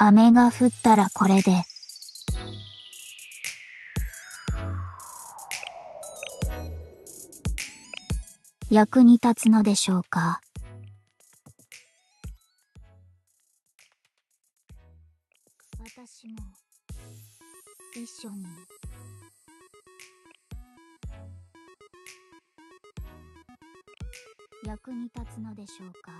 雨が降ったらこれで。役に立つのでしょうか。私も一緒に。役に立つのでしょうか。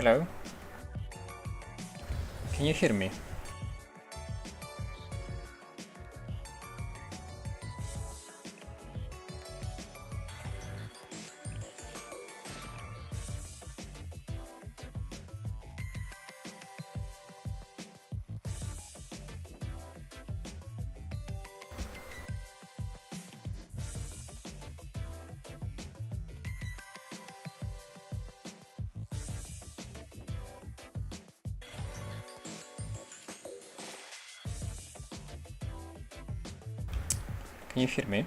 Hello? Can you hear me? Can you hear me?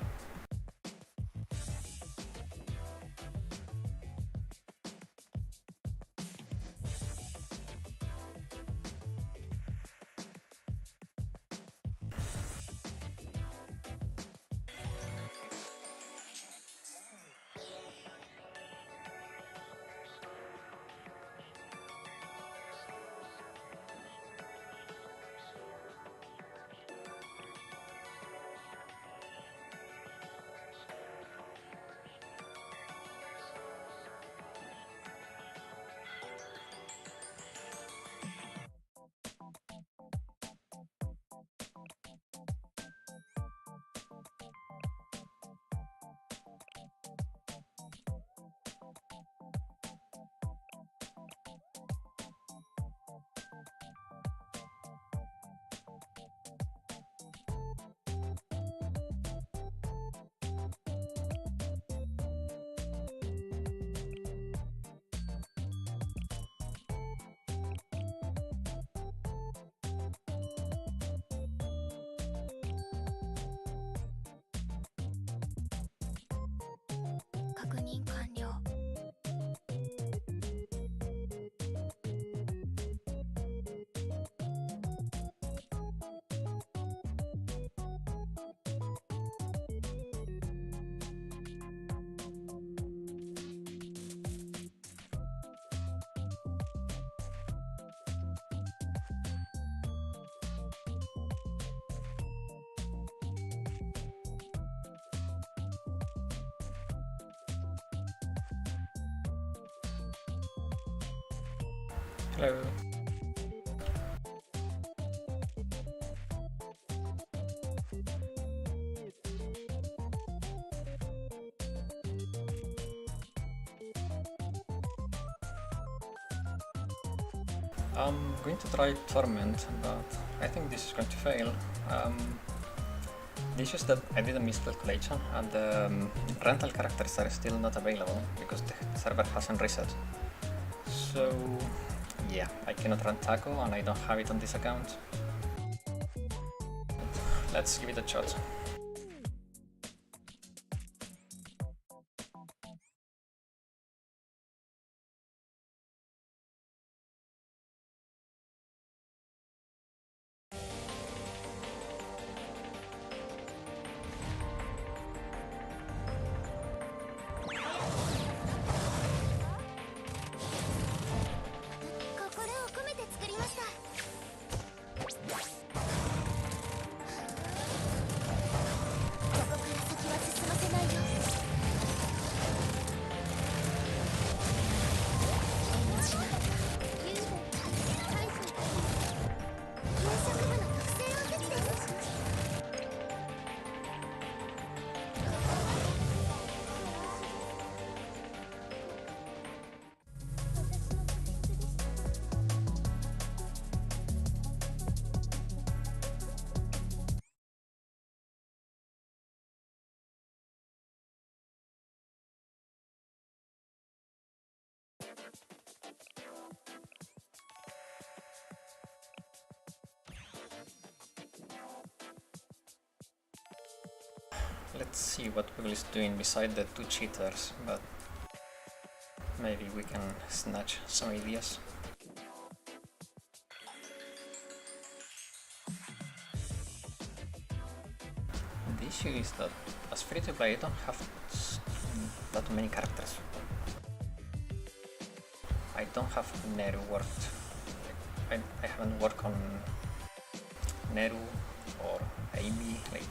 Hello. I'm going to try Torment, but I think this is going to fail. The issue is that I did a miscalculation and the rental characters are still not available because the server hasn't reset. So yeah, I cannot run Taco and I don't have it on this account. Let's give it a shot. Let's see what Will is doing beside the two cheaters, but maybe we can snatch some ideas. The issue is that as free to play I don't have that many characters. I don't have Neru worked. I haven't worked on Neru or Amy, like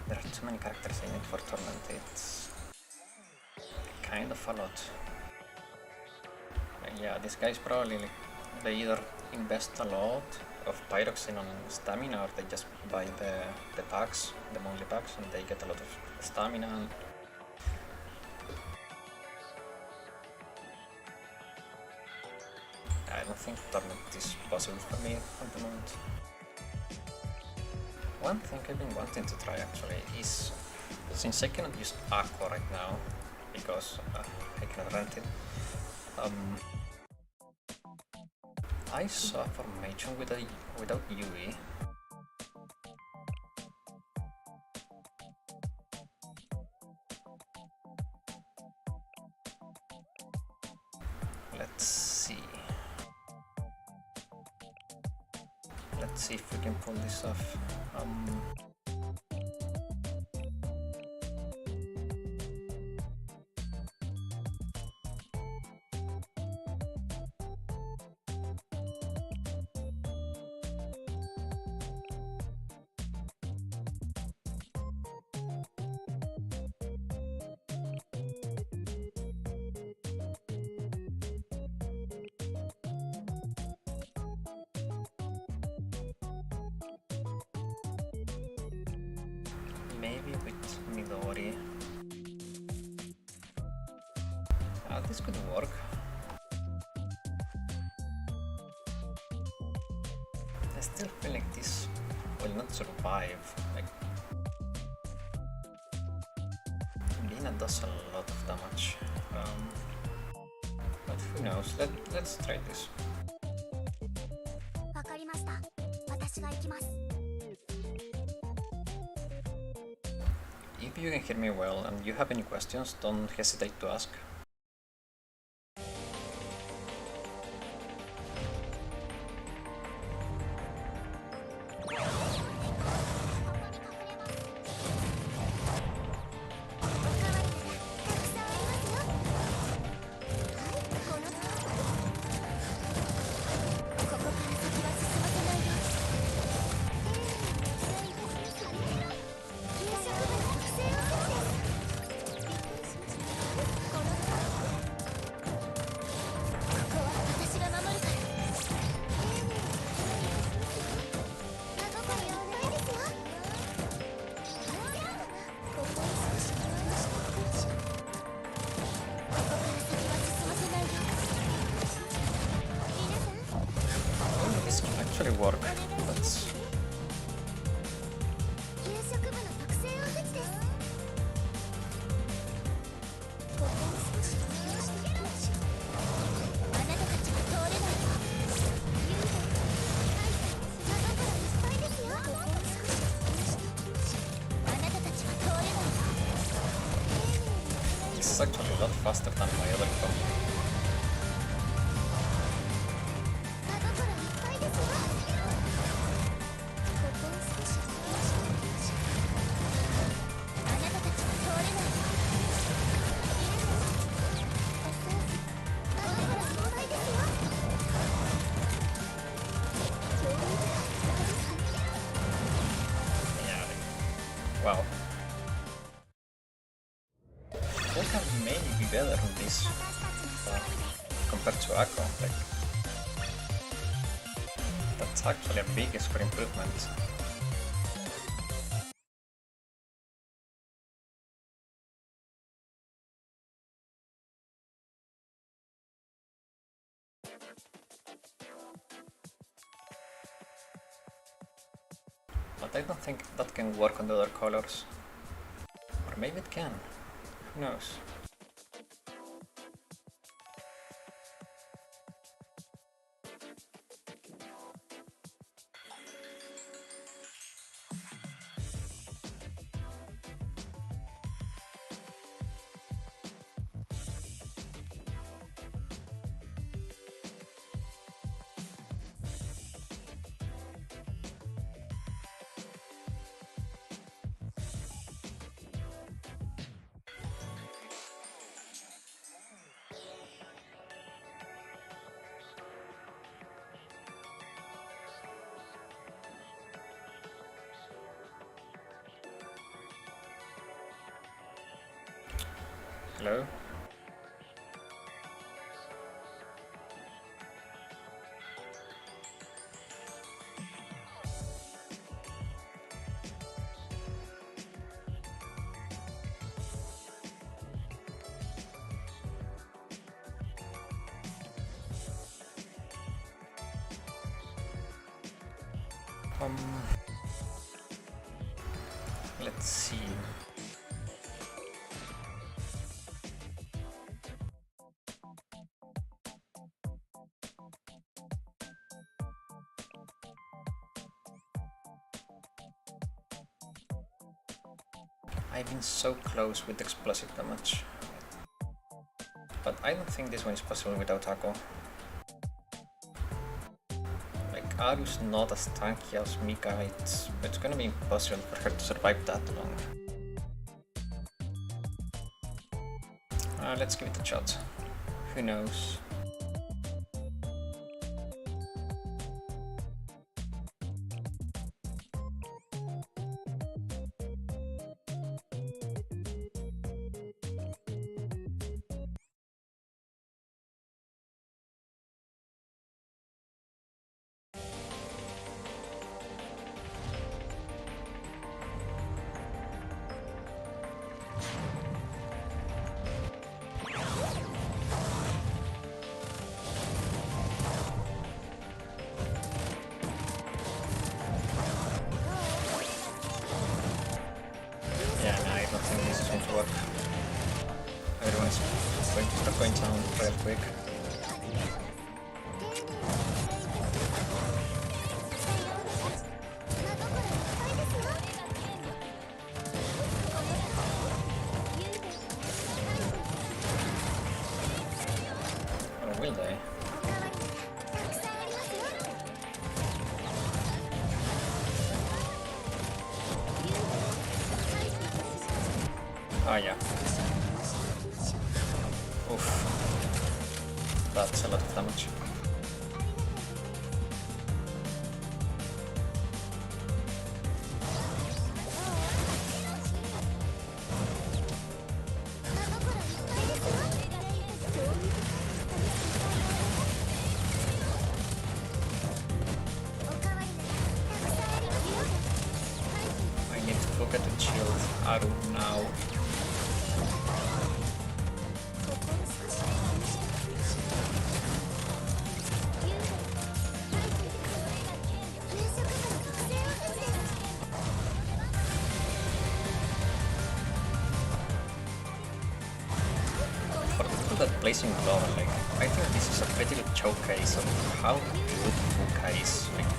there are too many characters I need for Torment, it's kind of a lot. Yeah, these guys probably like, they either invest a lot of Pyroxene on stamina or they just buy the packs, the monthly packs, and they get a lot of stamina. I don't think Torment is possible for me at the moment. One thing I've been wanting to try actually is, since I cannot use Aqua right now because I cannot rent it, I saw a formation without Yui. Let's see. Let's see if we can pull this off. Maybe with Midori. This could work. I still feel like this will not survive. Like, Lina does a lot of damage. But who knows? Let's try this. わかりました。私が行きます。 If you can hear me well and you have any questions, don't hesitate to ask. This can actually work. Let's... 給食部の特製おせちです。ここを少し利用していきましょう。あなたたちは通れないよ。幽霊中からいっぱいですよ。ここを少し利用していきましょう。あなたたちは通れないよ。 This is actually a lot faster than my other combo. 中からいっぱいですよ。ここを少し利用していきましょう。あなたたちは通れないよ。中からいっぱいですよ。Yeah. Wow. They can maybe be better on this compared to Akko. Like, that's actually a big score improvement. But I don't think that can work on the other colors. Or maybe it can. Who knows? Hello? Let's see. I've been so close with explosive damage, but I don't think this one is possible without Ako. Like, Aru's not as tanky as Mika, it's gonna be impossible for her to survive that long. Let's give it a shot. Who knows? Yeah, no, I don't think this is going to work. Everyone's going to start going down real quick. Or will they? Oh yeah. Oof. That's a lot of damage. I need to look at the shield Aru now. For the people that plays in Global, like, I think this is a pretty good showcase of how good Fuka is. Like,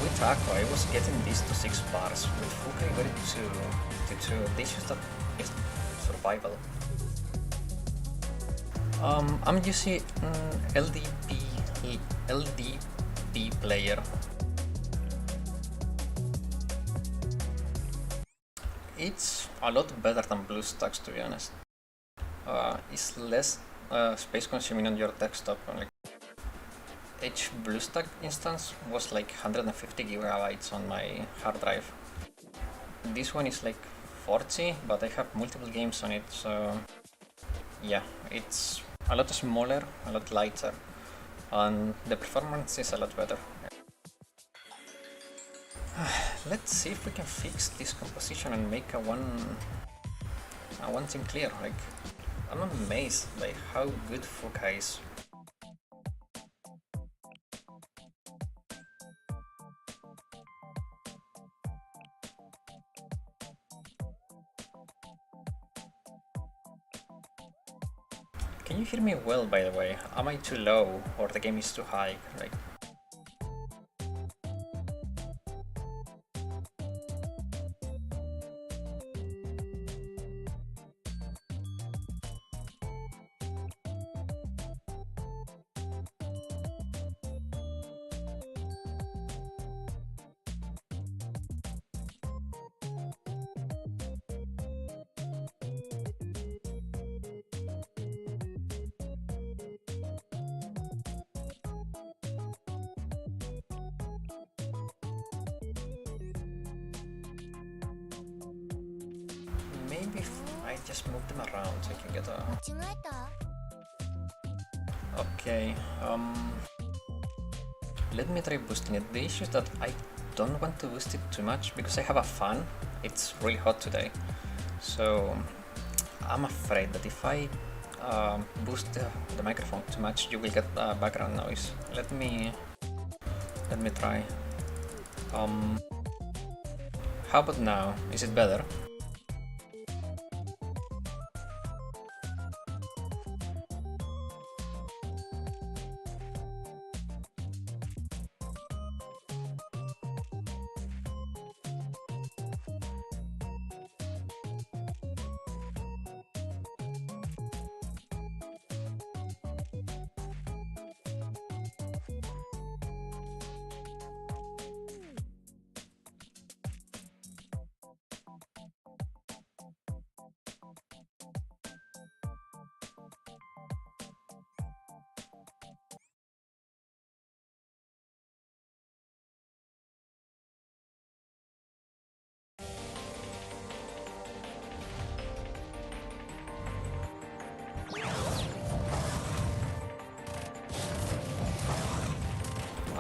with Ako, I was getting this to 6 bars. With Fuka, I got it to 2. This is just survival. I'm using LDP player. It's a lot better than BlueStacks, to be honest. It's less space consuming on your desktop. Like, each BlueStack instance was like 150 gigabytes on my hard drive. This one is like 40, but I have multiple games on it, so yeah, it's a lot smaller, a lot lighter, and the performance is a lot better. Let's see if we can fix this composition and make a one team clear. Like, I'm amazed by how good Fuka is. Can you hear me well, by the way? Am I too low or the game is too high? Like, maybe if I just move them around so I can get a... Okay, let me try boosting it. The issue is that I don't want to boost it too much because I have a fan. It's really hot today. So I'm afraid that if I boost the microphone too much, you will get background noise. Let me try. How about now? Is it better?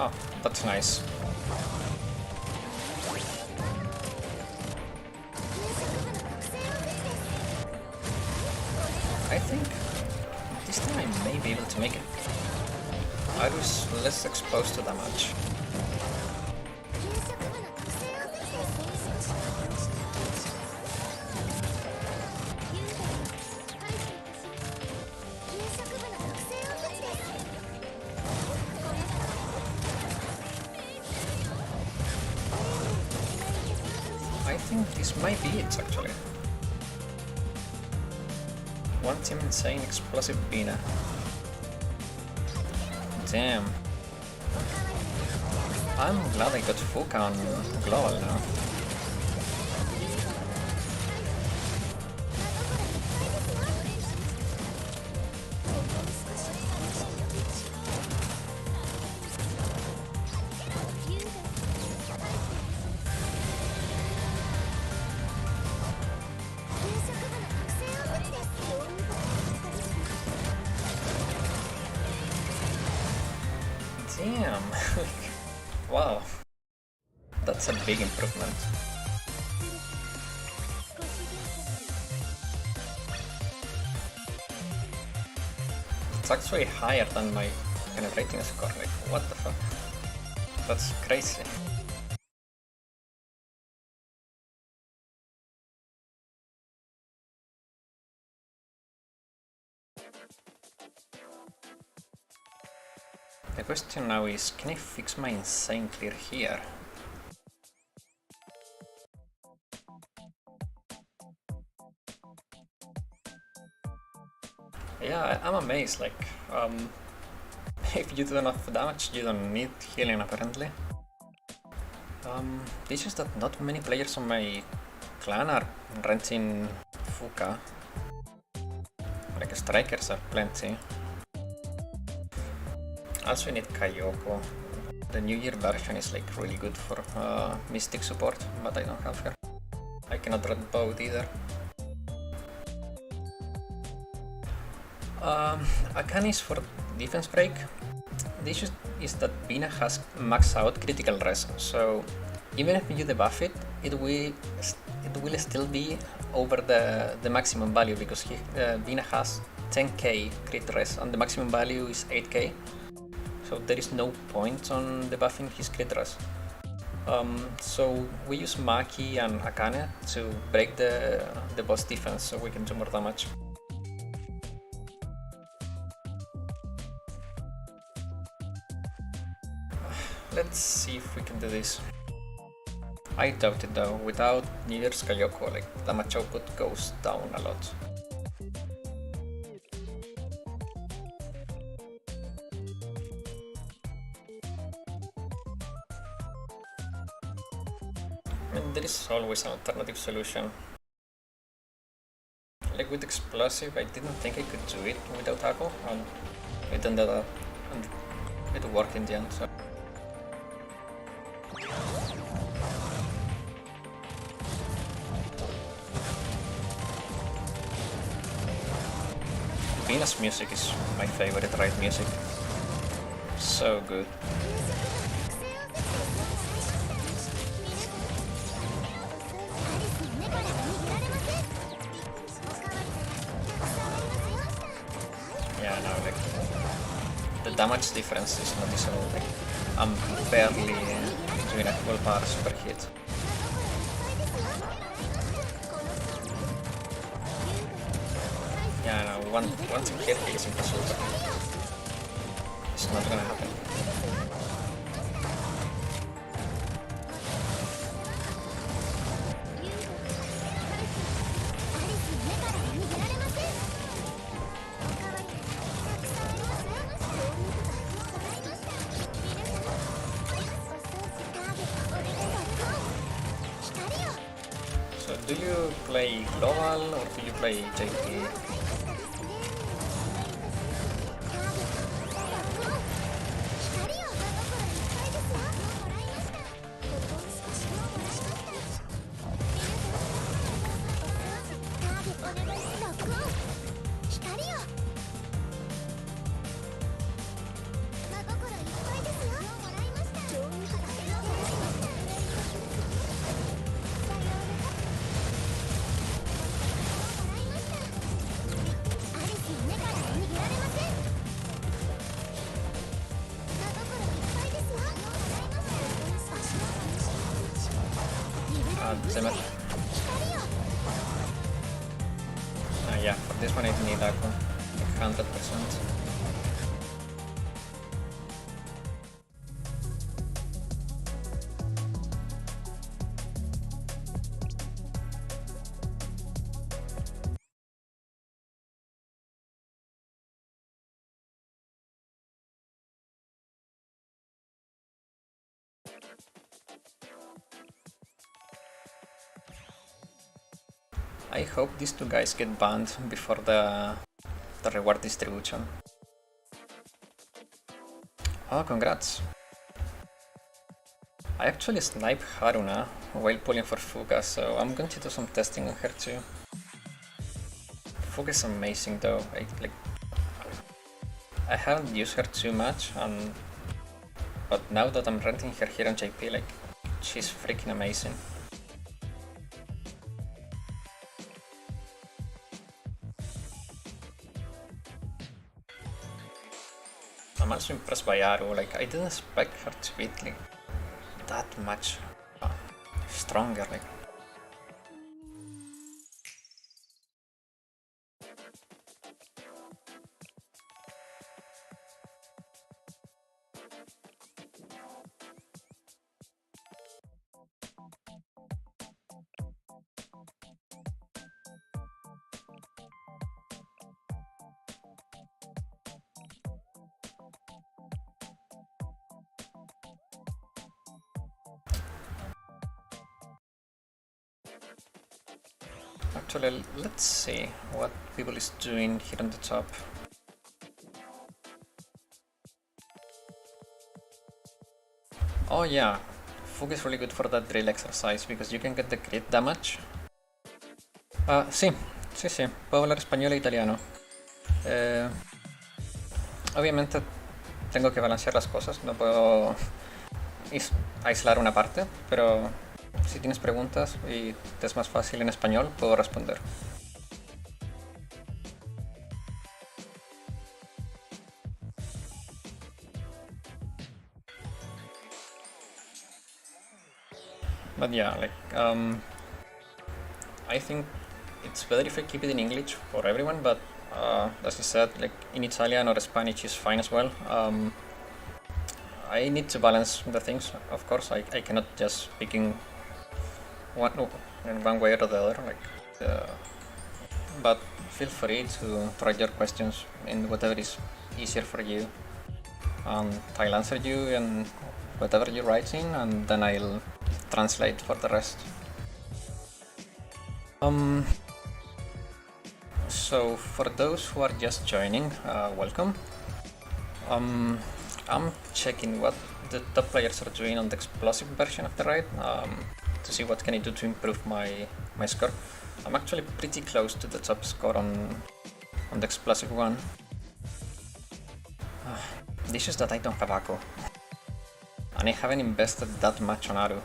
Oh, that's nice. I think this time I may be able to make it. I was less exposed to damage. I think this might be it actually. One Team Insane Explosive Bina. Damn. I'm glad I got Fuka on global now. Damn. Wow. That's a big improvement. It's actually higher than my penetrating score. Like, what the fuck? That's crazy. The question now is, can I fix my insane clear here? Yeah, I'm amazed, like, if you do enough damage, you don't need healing apparently. It's just that not many players on my clan are renting Fuka. Like, strikers are plenty. Also, you need Kyoko. The New Year version is like really good for Mystic support, but I don't have her. I cannot run both either. Akane is for defense break. The issue is that Bina has max out critical res, so even if you debuff it, it will still be over the maximum value because Bina has 10k crit res and the maximum value is 8k. So there is no point on debuffing his crit res. So we use Maki and Akane to break the boss defense so we can do more damage. Let's see if we can do this. I doubt it though, without New Year's Kyoko, like, damage output goes down a lot. And there is always an alternative solution. Like with Explosive, I didn't think I could do it without Ako, and it ended up and it worked in the end. So. Bina's music is my favorite ride music. So good. Yeah, no, like, the damage difference is noticeable. Like, I'm barely doing a full bar super hit. Yeah, no, once you hit is impossible. It's not gonna happen. So do you play global or do you play JP? Simmer. Yeah, for this one I need Aqua. Like 100%. I hope these two guys get banned before the reward distribution. Oh, congrats! I actually sniped Haruna while pulling for Fuga, so I'm going to do some testing on her too. Fuga's amazing though. I haven't used her too much, but now that I'm renting her here on JP, like, she's freaking amazing. I'm also impressed by Aru. Like, I didn't expect her to be like that much stronger. Like, actually, let's see what people is doing here on the top. Oh yeah, Fug is really good for that drill exercise because you can get the crit damage. Sì, puedo hablar español e italiano. Obviamente tengo que balancear las cosas, no puedo aislar una parte, pero si tienes preguntas y te es más fácil en español, puedo responder. But yeah, like, I think it's better if I keep it in English for everyone, but as I said, like, in Italian or Spanish is fine as well. I need to balance the things, of course. I cannot just speak in one way or the other. Like, but feel free to try your questions in whatever is easier for you. I'll answer you in whatever you write in, and then I'll translate for the rest. So for those who are just joining, welcome. I'm checking what the top players are doing on the explosive version of the raid to see what can I do to improve my score. I'm actually pretty close to the top score on the explosive one. The issue is that I don't have Akko, and I haven't invested that much on Aru.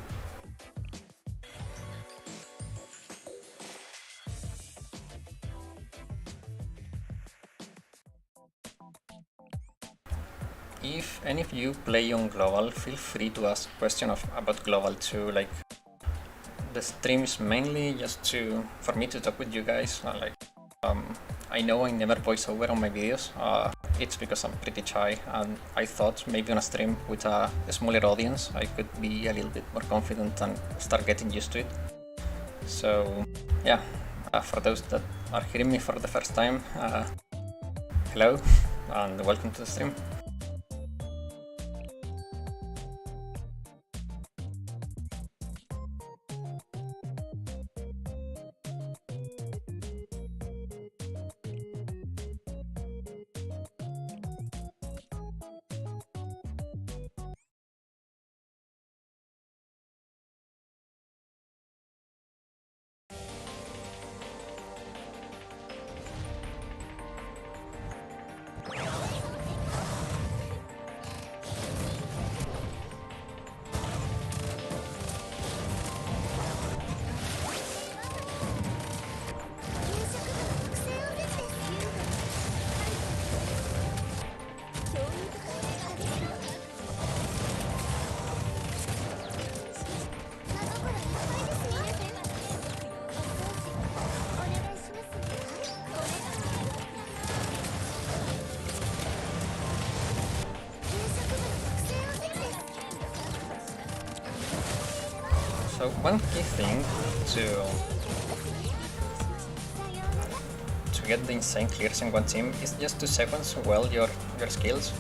If any of you play on Global, feel free to ask questions about Global too. Like, the stream is mainly just for me to talk with you guys. I know I never voice over on my videos. It's because I'm pretty shy, and I thought maybe on a stream with a smaller audience I could be a little bit more confident and start getting used to it. So yeah, for those that are hearing me for the first time, hello and welcome to the stream. So one key thing to get the insane clears in one team is just to sequence well your skills.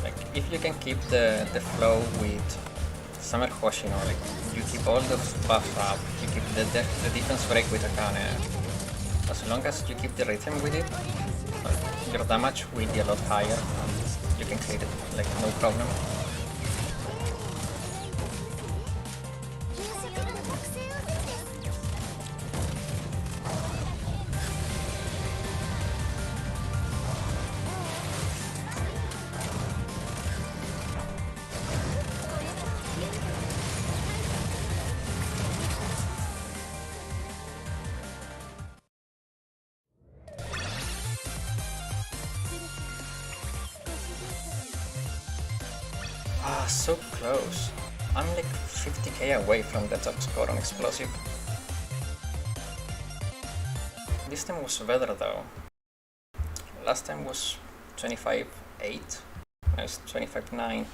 Like if you can keep the flow with Summer Hoshi, you know, like you keep all the buffs up, you keep the defense break with Akane. As long as you keep the rhythm with it, your damage will be a lot higher and you can clear it like no problem. Ah, so close. I'm like 50k away from the top score on Explosive. This time was better though. Last time was 25-8, now it's 25-9.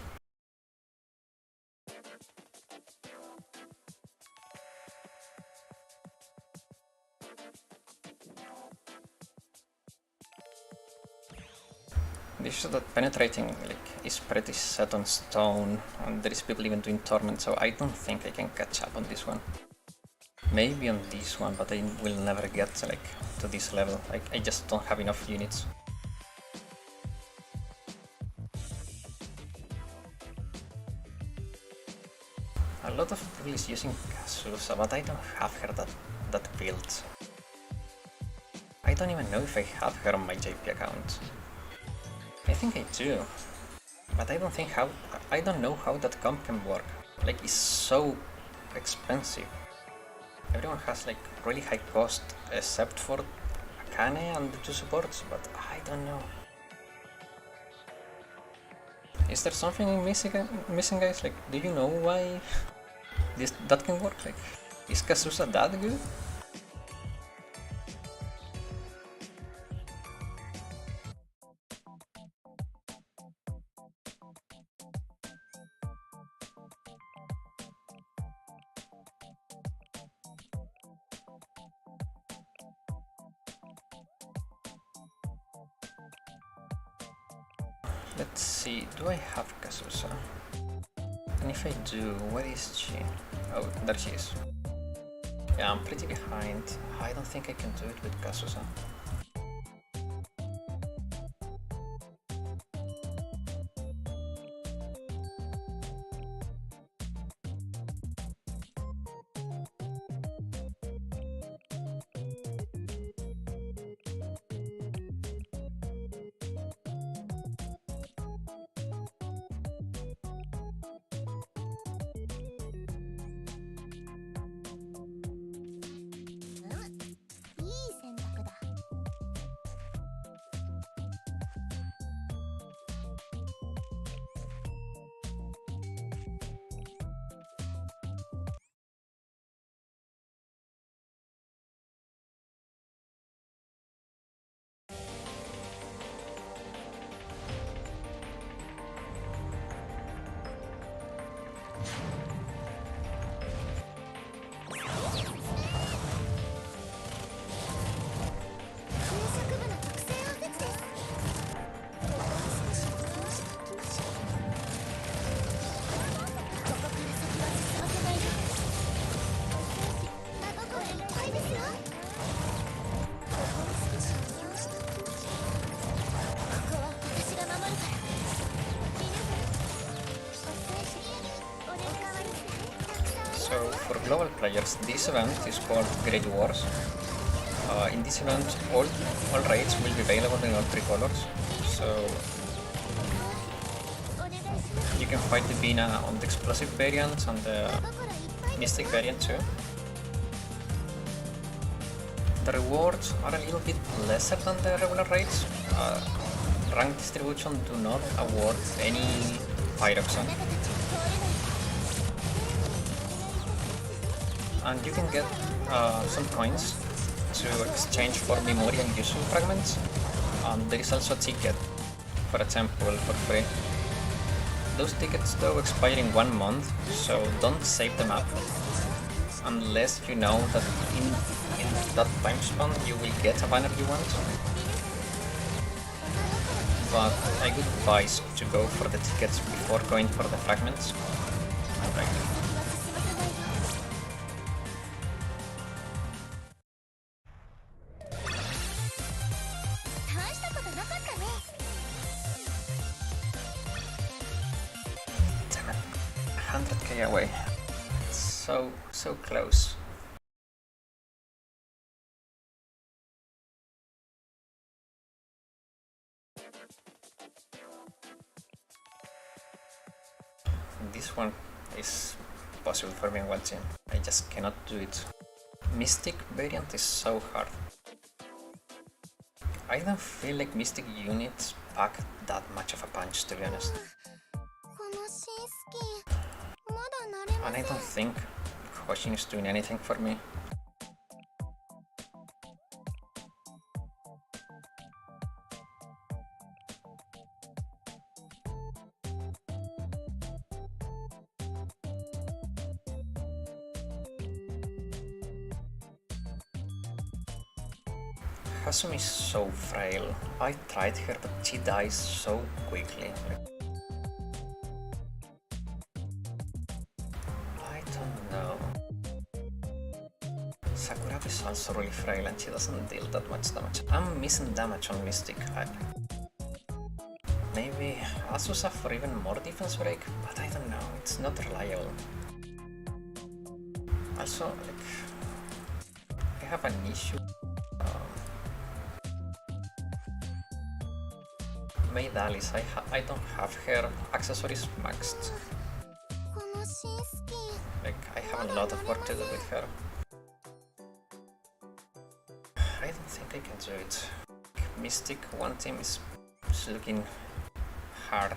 This is that penetrating like is pretty set on stone, and there is people even doing torment, so I don't think I can catch up on this one. Maybe on this one, but I will never get like to this level. Like I just don't have enough units. A lot of people is using Kazusa, but I don't have her that build. I don't even know if I have her on my JP account. I think I do, but I don't know how that comp can work. Like, it's so expensive. Everyone has like really high cost except for Akane and the two supports, but I don't know. Is there something missing, guys? Like, do you know why that can work? Like, is Kazusa that good? Let's see, do I have Kazusa? And if I do, where is she? Oh, there she is. Yeah, I'm pretty behind. I don't think I can do it with Kazusa. So for global players, this event is called Great Wars. In this event, all raids will be available in all three colors. So you can fight the Bina on the explosive variant and the mystic variant too. The rewards are a little bit lesser than the regular raids. Rank distribution do not award any Pyroxene. And you can get some coins to exchange for Memory and Yuzu fragments. There is also a ticket for a temple for free. Those tickets though expire in 1 month, so don't save them up. unless you know that in that time span you will get a banner you want. But I would advise to go for the tickets before going for the fragments. Like, damn it, 100k away. So close. This one is possible for me watching. I just cannot do it. Mystic variant is so hard. I don't feel like Mystic units pack that much of a punch, to be honest. And I don't think Hoshin is doing anything for me. Hasumi is so frail. I tried her, but she dies so quickly. I don't know. Sakuraba is also really frail and she doesn't deal that much damage. I'm missing damage on Mystic. Maybe Azusa for even more defense break, but I don't know, it's not reliable. Also, like, I have an issue. Maid Alice, I don't have her accessories maxed. Like, I have a lot of work to do with her. I don't think I can do it. Mystic one team is looking hard.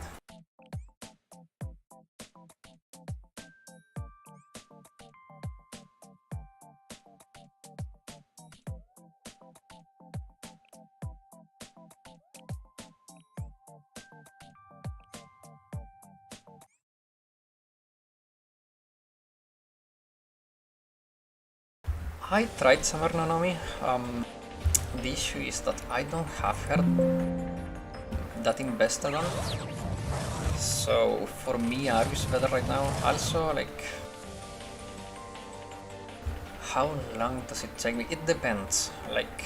I tried Summer Nonomi. The issue is that I don't have her that invested on. So for me, Aru is better right now. Also, like, how long does it take me? It depends. Like,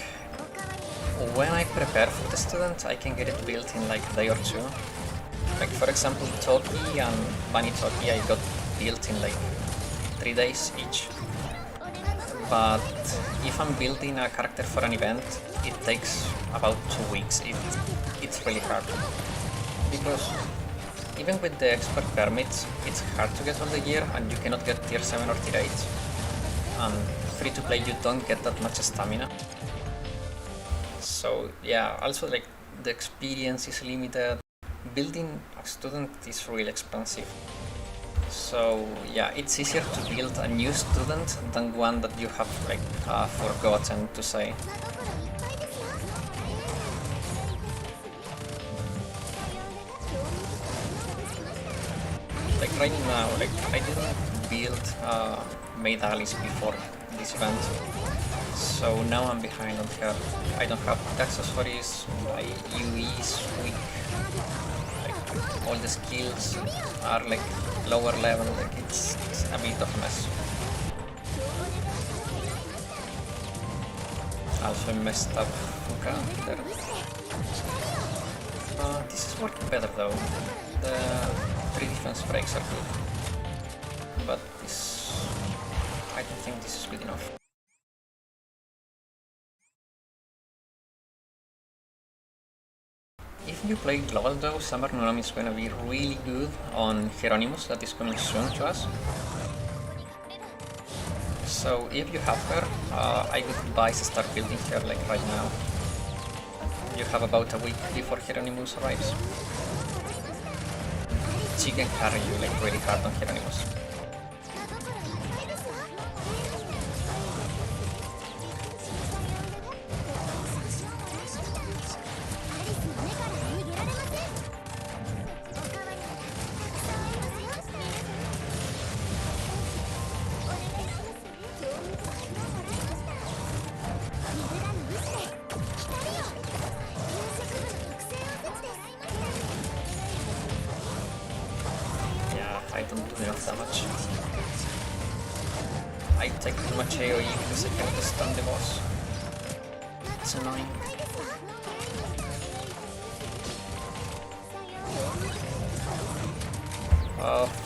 when I prepare for the student, I can get it built in like a day or two. Like, for example, Toki and Bunny Toki, I got built in like 3 days each. But if I'm building a character for an event, it takes about 2 weeks. It's really hard. Because even with the expert permits, it's hard to get all the gear and you cannot get tier 7 or tier 8. And free to play, you don't get that much stamina. So yeah, also like the experience is limited. Building a student is really expensive. So yeah, it's easier to build a new student than one that you have like forgotten to say. Like right now, like I didn't build Maid Alice before this event, so now I'm behind on her. I don't have accessories, my UE is weak. All the skills are like lower level, like it's a bit of a mess. Also messed up Fuka there. This is working better though. The 3 defense breaks are good. But this... I don't think this is good enough. If you play global though, Summer Nonomi is gonna be really good on Hieronymus that is coming soon to us. So if you have her, I would advise to start building her like right now. You have about a week before Hieronymus arrives. She can carry you like really hard on Hieronymus. damage. I take too much AoE because I cannot stun the boss. It's annoying.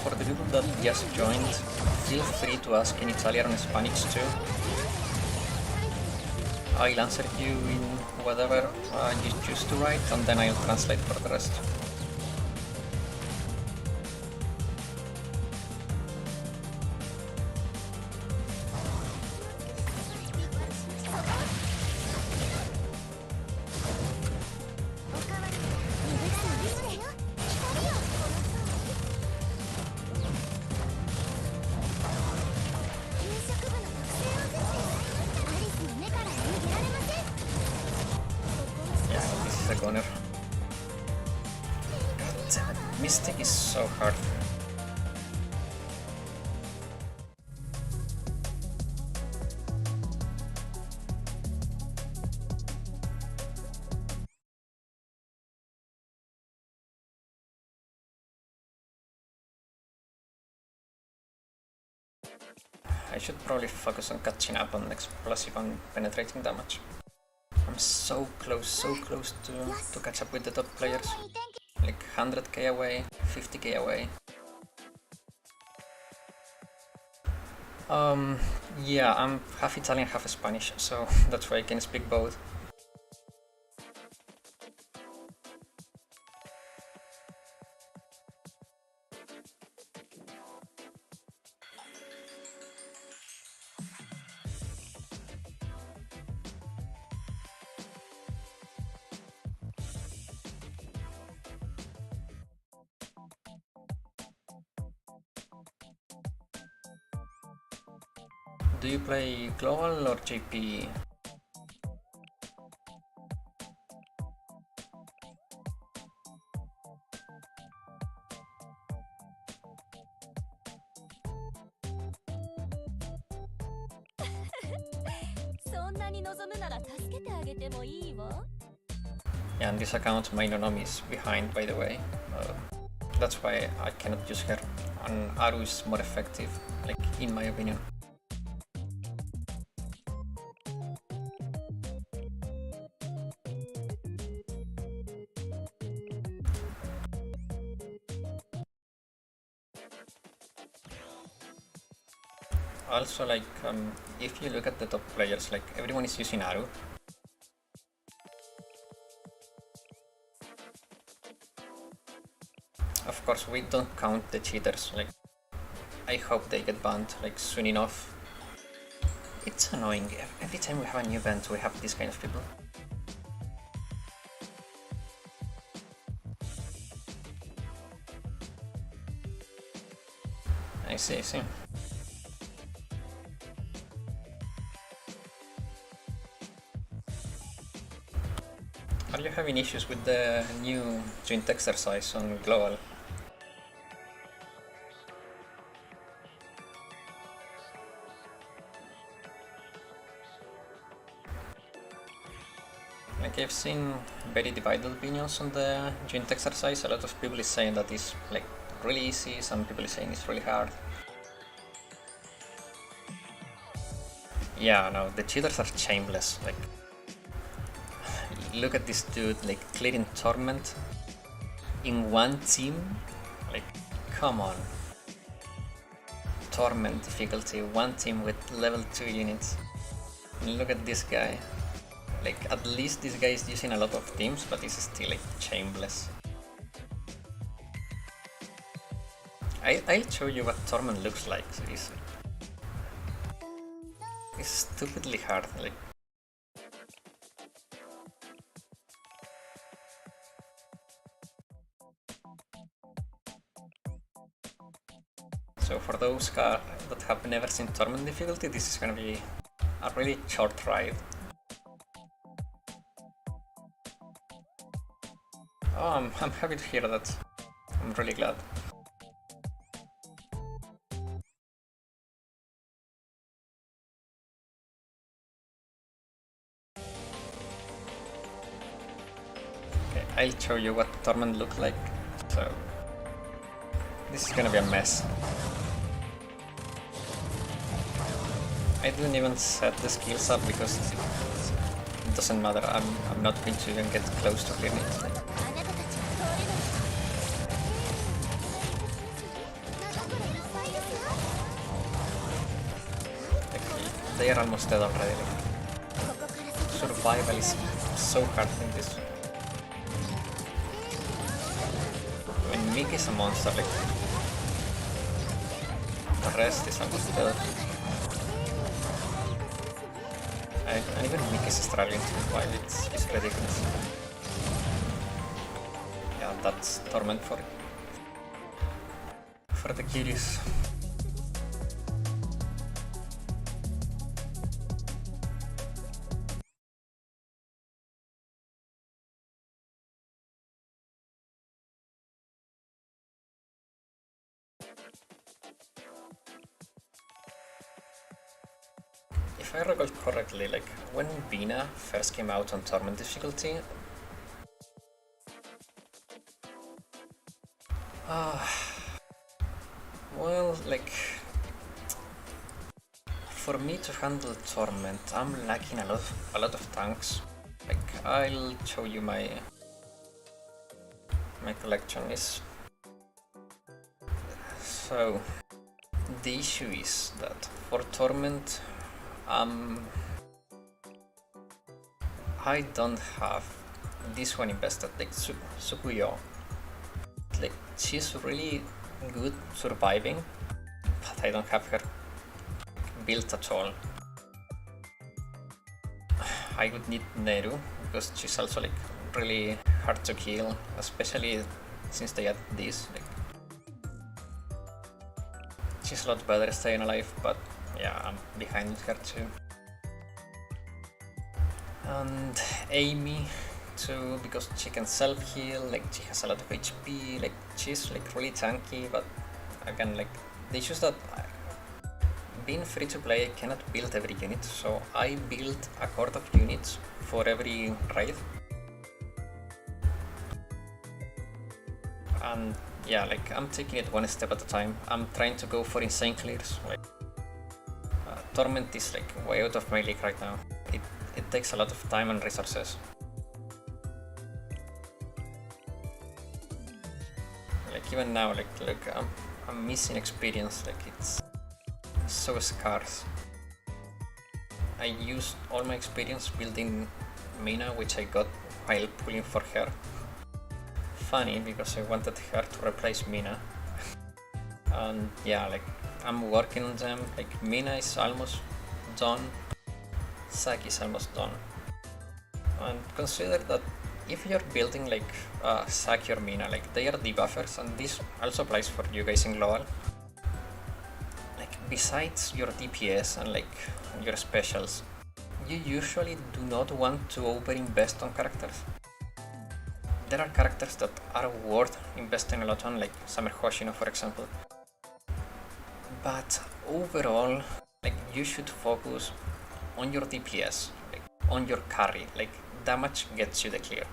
For the people that just joined, feel free to ask in Italian or Spanish too. I'll answer you in whatever you choose to write, and then I'll translate for the rest. A goner. God damn it, Mystic is so hard. I should probably focus on catching up on explosive and penetrating damage. I'm so close to catch up with the top players. Like 100k away, 50k away. Yeah, I'm half Italian, half Spanish, so that's why I can speak both. Do you play global or JP? Yeah, and this account Mainonomi is behind, by the way. That's why I cannot use her. And Aru is more effective, like in my opinion. Also, like, if you look at the top players, like, everyone is using Aru. Of course, we don't count the cheaters, like, I hope they get banned, like, soon enough. It's annoying, every time we have a new event, we have these kind of people. I see. Are you having issues with the new joint exercise on global? Like, I've seen very divided opinions on the joint exercise. A lot of people is saying that it's like really easy, some people is saying it's really hard. Yeah, no, the cheaters are shameless, like, look at this dude, like, clearing Torment in one team, like, come on. Torment difficulty, one team with level 2 units. Look at this guy. Like, at least this guy is using a lot of teams, but this is still, like, shameless. I'll show you what Torment looks like. So it's stupidly hard, like. So for those that have never seen Torment difficulty, this is gonna be a really short ride. Oh, I'm happy to hear that. I'm really glad. Okay, I'll show you what Torment looks like. So this is gonna be a mess. I didn't even set the skills up because it doesn't matter. I'm not going to even get close to clearing it. あなたたちは通れない真心いっぱいですよ Like, they are almost dead already. Like, ここから先は survival is so hard in this. I mean, Mickey is a monster. Like, the rest is almost dead. And even Mickey is struggling to revive. It's ridiculous. Yeah, that's torment for the kiddies. If I recall correctly, like when Bina first came out on Torment difficulty, well, like for me to handle Torment, I'm lacking a lot of tanks. Like I'll show you my collection is. So the issue is that for Torment, I don't have this one invested, like Sukuyo. Like she's really good surviving, but I don't have her built at all. I would need Neru because she's also like really hard to kill, especially since they added this. Like she's a lot better staying alive, but yeah, I'm behind her too. And Amy too, because she can self-heal, like she has a lot of HP, like she's like really tanky, but again, like the issue is that being free to play, I cannot build every unit, so I build a cord of units for every raid. And yeah, like I'm taking it one step at a time. I'm trying to go for insane clears. Like Torment is like way out of my league right now. It takes a lot of time and resources. Like even now, like look, I'm missing experience. Like it's so scarce. I used all my experience building Mina, which I got while pulling for her. Funny because I wanted her to replace Mina. And yeah, like I'm working on them. Like Mina is almost done. Saki is almost done. And consider that if you're building like Saki or Mina, like they are debuffers, and this also applies for you guys in global. Like besides your DPS and like your specials, you usually do not want to overinvest on characters. There are characters that are worth investing a lot on, like Summer Hoshino for example. But overall, like you should focus on your DPS, like on your carry, like damage gets you the clear.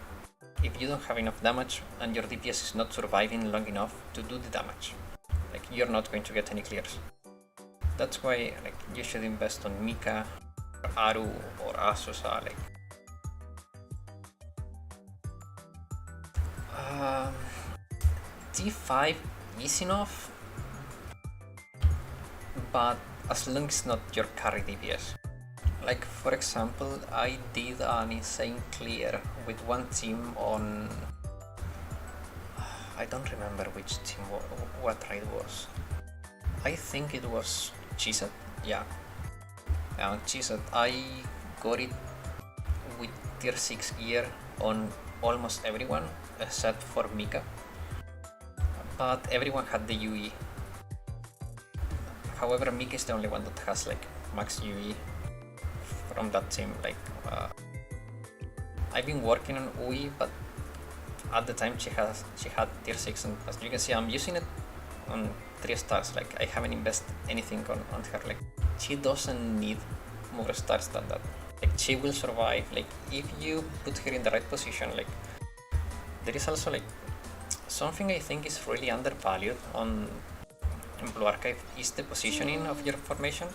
If you don't have enough damage and your DPS is not surviving long enough to do the damage, like you're not going to get any clears. That's why like you should invest on Mika, or Aru, or Asusa. Like T5 is enough, but as long as not your carry DPS. Like for example, I did an insane clear with one team on, I don't remember which team, what raid was. I think it was Chisat, yeah. Chisat, I got it with tier 6 gear on almost everyone except for Mika. But everyone had the UE. However, Mika is the only one that has like max UE from that team. Like I've been working on UI, but at the time she had tier 6, and as you can see I'm using it on 3 stars. Like I haven't invested anything on her. Like she doesn't need more stars than that. Like she will survive. Like if you put her in the right position. Like there is also like something I think is really undervalued on Blue Archive is the positioning of your formation.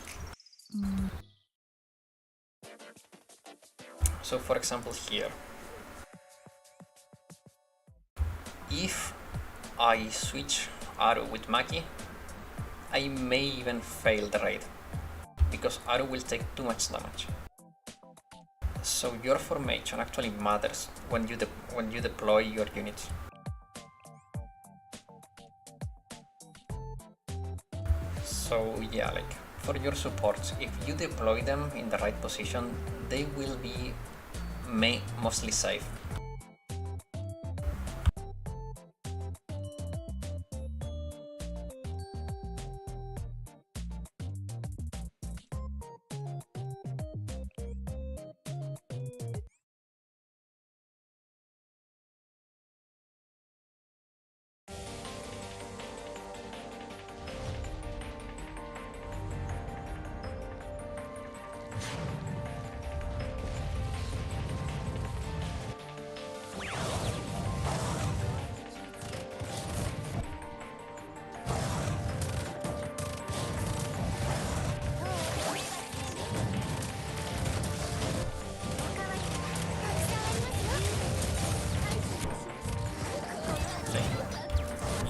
So for example here, if I switch Aru with Maki, I may even fail the raid, because Aru will take too much damage. So your formation actually matters when you deploy your units. So yeah, like for your supports, if you deploy them in the right position, they will be mostly safe.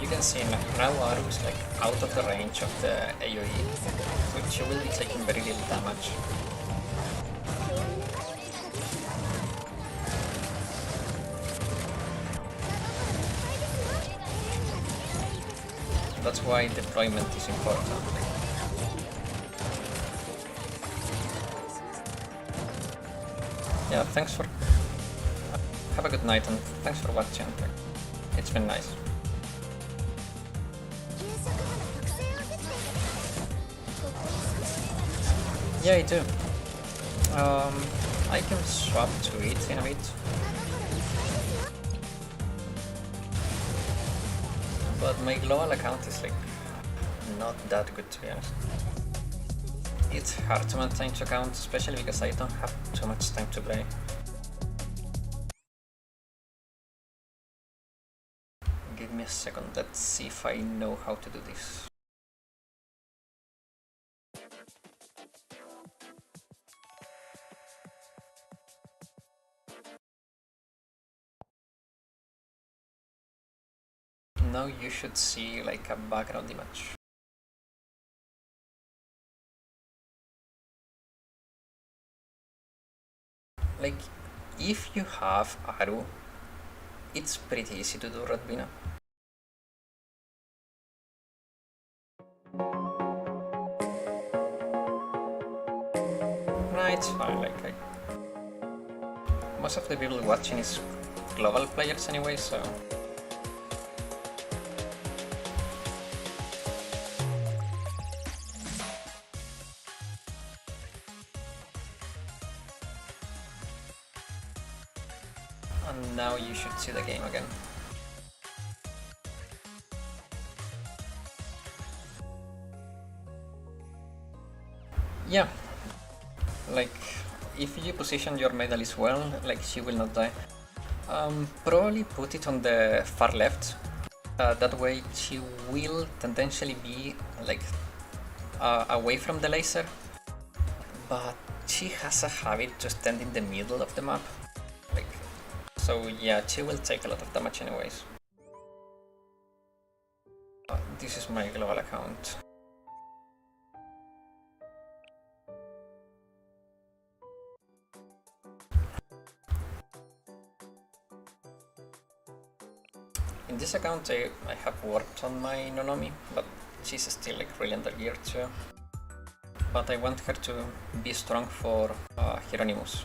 You can see now Aru is like out of the range of the AoE, which you will be taking very little damage. That's why deployment is important. Yeah, thanks for... Have a good night and thanks for watching. It's been nice. Yeah, I do. I can swap to it in a bit. But my global account is like not that good, to be honest. It's hard to maintain the account, especially because I don't have too much time to play. Give me a second, let's see if I know how to do this. Now you should see like a background image. Like, if you have Aru, it's pretty easy to do Radbina. No, it's fine, like, most of the people watching is global players anyway, so... And now you should see the game again. Yeah, like, if you position your medalist well, like, she will not die. Probably put it on the far left. That way she will tendentially be, like, away from the laser. But she has a habit to stand in the middle of the map. Like, so yeah, she will take a lot of damage anyways. This is my global account. In this account I have worked on my Nonomi, but she's still like really undergeared too. But I want her to be strong for Hieronymus.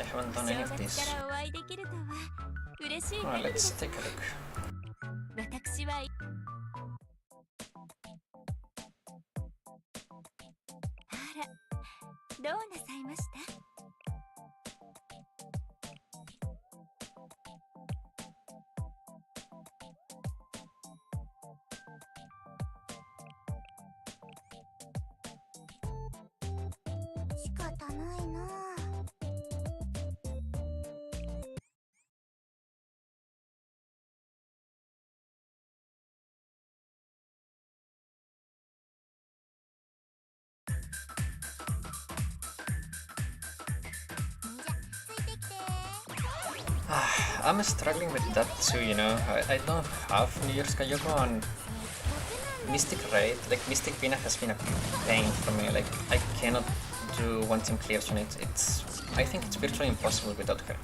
I haven't done any of this. Well, let's take a look. 私はあら、どうなさいました？方ないな。I'm struggling with that too, you know. I don't have New Year's Kayoko, and Mystic Raid, like Mystic Vina has been a pain for me. Like I cannot do one team clears on it. I think it's virtually impossible without her.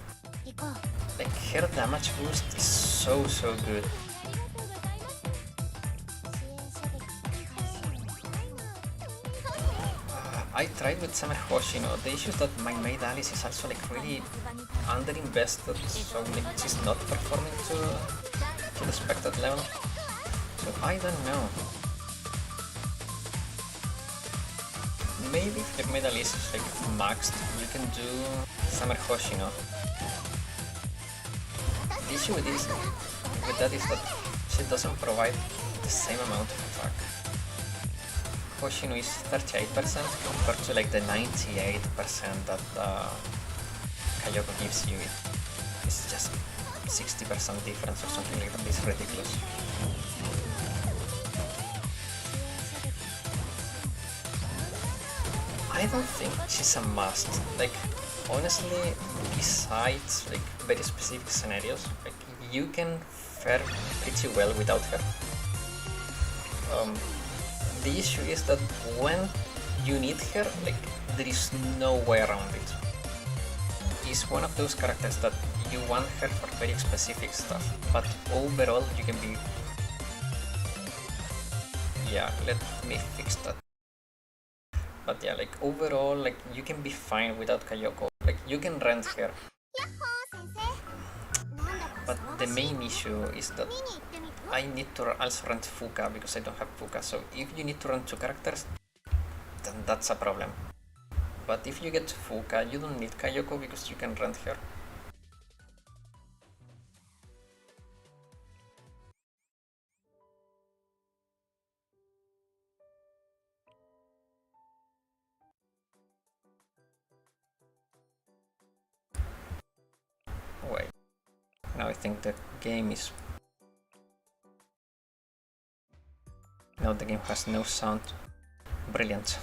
行こう。 Like her damage boost is so good. ありがとうございます。支援者で。 I tried with Summer Hoshino. The issue is that my maid Alice is also like really underinvested, so like she's not performing to the expected level. So I don't know. Maybe if your maid Alice is like maxed, you can do Summer Hoshino. The issue with that is that she doesn't provide the same amount of attack. Hoshino is 38% compared to like the 98% that Kayoko gives you. It's just 60% difference or something like that. It's ridiculous. I don't think she's a must. Like honestly, besides like very specific scenarios, like you can fare pretty well without her. The issue is that when you need her, like there is no way around it. It's one of those characters that you want her for very specific stuff, but overall you can be... Yeah, let me fix that. But yeah, like overall, like you can be fine without Kayoko. Like you can rent her. やっほー先生。なんだか But 騒 the がしい。 main issue is that 見に行ってみる？ I need to also rent Fuka because I don't have Fuka. So if you need to rent two characters, then that's a problem. But if you get Fuka, you don't need Kayoko because you can rent her. Wait. Now I think the game is... No, the game has no sound. Brilliant.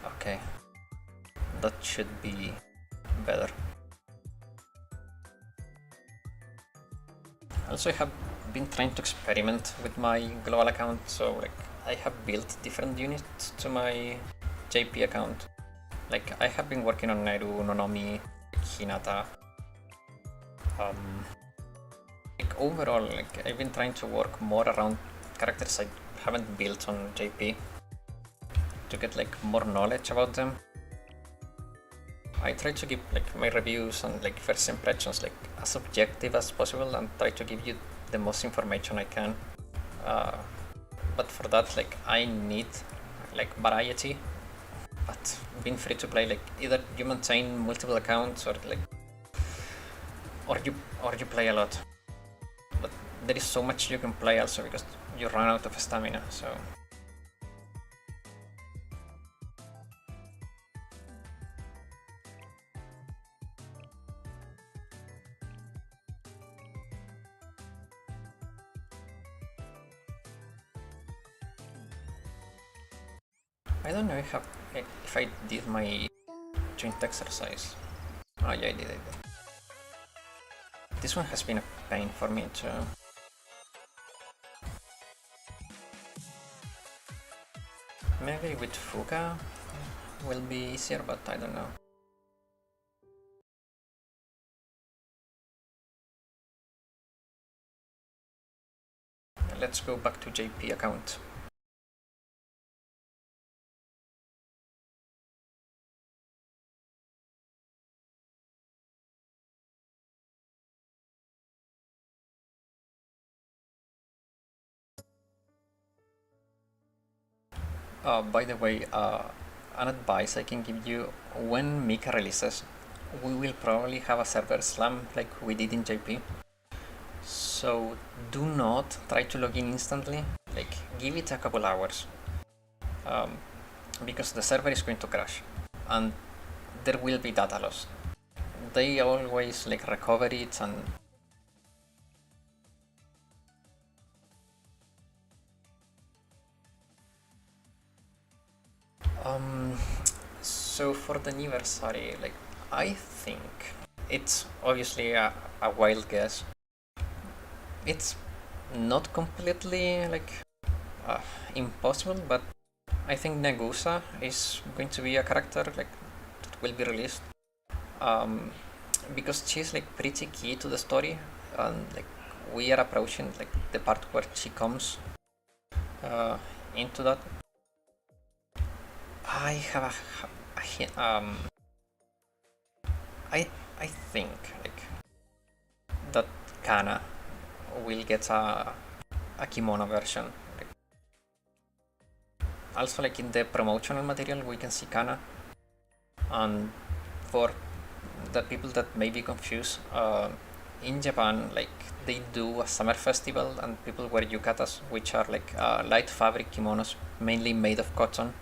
Okay. That should be better. Also, I have been trying to experiment with my global account, so like I have built different units to my JP account. Like I have been working on Nairu, Nonomi, Hinata. Like overall, like I've been trying to work more around characters I haven't built on JP to get like more knowledge about them. I try to give like my reviews and like first impressions like as objective as possible and try to give you the most information I can. But for that, like I need like variety. But being free to play, like either you maintain multiple accounts or like or you play a lot. But there is so much you can play also because you run out of stamina. So. I don't know if I did my joint exercise. Oh yeah, I did. This one has been a pain for me too. Maybe with Fuka will be easier, but I don't know. Let's go back to JP account. By the way, an advice I can give you, when Mika releases, we will probably have a server slam like we did in JP. So do not try to log in instantly, like give it a couple hours, because the server is going to crash and there will be data loss. They always like recover it and so for the anniversary, like I think it's obviously a wild guess. It's not completely like impossible, but I think Nagusa is going to be a character like that will be released, because she's like pretty key to the story, and like we are approaching like the part where she comes into that. I have I think like that Kana will get a kimono version. Like, also, like in the promotional material, we can see Kana. And for the people that may be confused, in Japan, like they do a summer festival, and people wear yukatas, which are like light fabric kimonos, mainly made of cotton,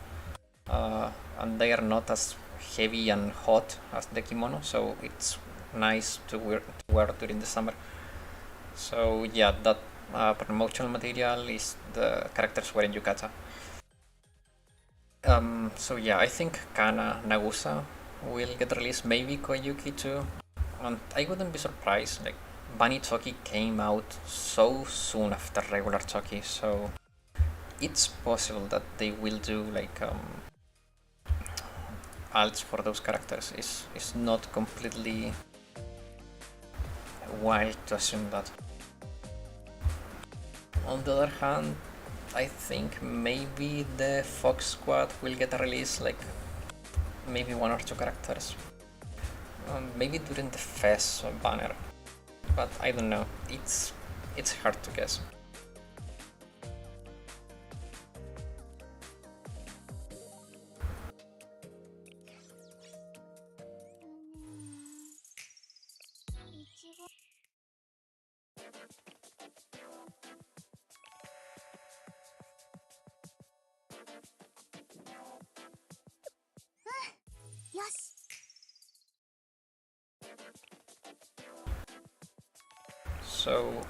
and they are not as heavy and hot as the kimono, so it's nice to wear during the summer. So yeah, that promotional material is the characters wearing yukata. So yeah, I think Kana Nagusa will get released, maybe Koyuki too, and I wouldn't be surprised. Like Bunny Toki came out so soon after regular Toki, so it's possible that they will do like alts for those characters. Is not completely wild to assume that. On the other hand, I think maybe the Fox Squad will get a release, like maybe one or two characters. Maybe during the FES banner, but I don't know. It's hard to guess. So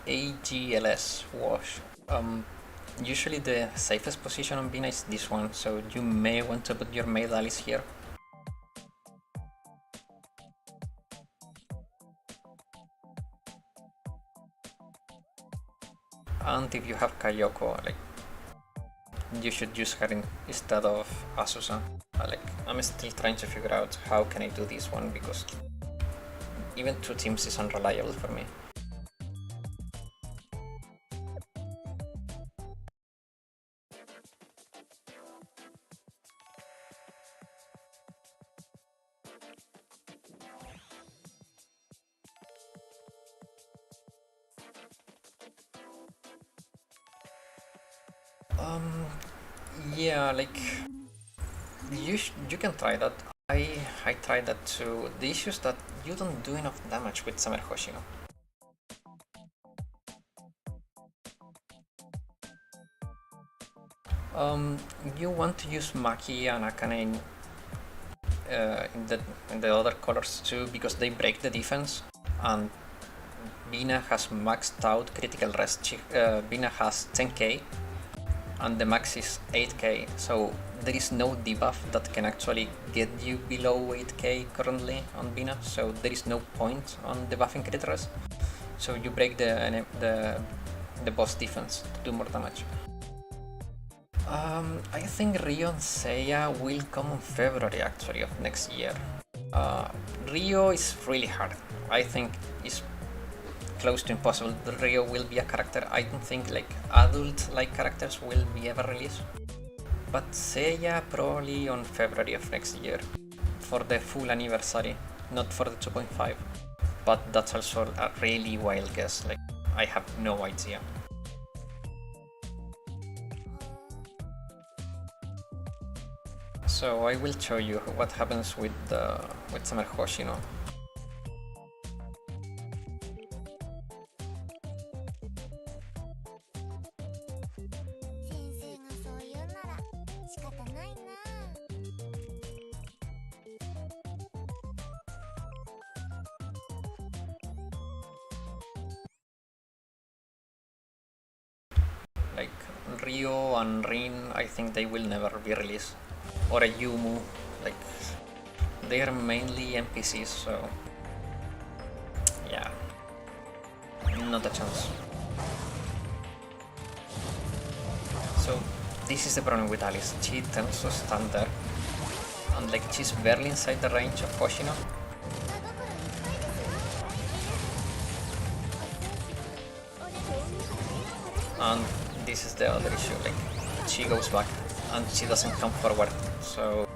AGLS wash. Usually the safest position on Bina is this one, so you may want to put your maid Alice here. And if you have Kayoko, like you should use her instead of Asusa. Like I'm still trying to figure out how can I do this one, because even two teams is unreliable for me. Yeah, like you can try that. I tried that too. The issue is that you don't do enough damage with Summer Hoshino. You want to use Maki and Akane in the other colors too, because they break the defense, and Bina has maxed out critical rest. Bina has 10k and the max is 8k, so there is no debuff that can actually get you below 8k currently on Bina, so there is no point on debuffing crit rest. So you break the boss defense to do more damage. I think Rio and Seiya will come in February actually of next year. Rio is really hard. I think it's close to impossible. The Rio will be a character. I don't think like adult-like characters will be ever released. But Seiya probably on February of next year for the full anniversary, not for the 2.5. But that's also a really wild guess. Like I have no idea. So I will show you what happens with Summer Hoshino. ないな。Like Rio and Rin, I think they will never be released. Or a Yumu, like they are mainly NPCs, so yeah, not a chance. So this is the problem with Alice. She tends to stand there, and like she's barely inside the range of Hoshino. And this is the other issue, like she goes back and she doesn't come forward, so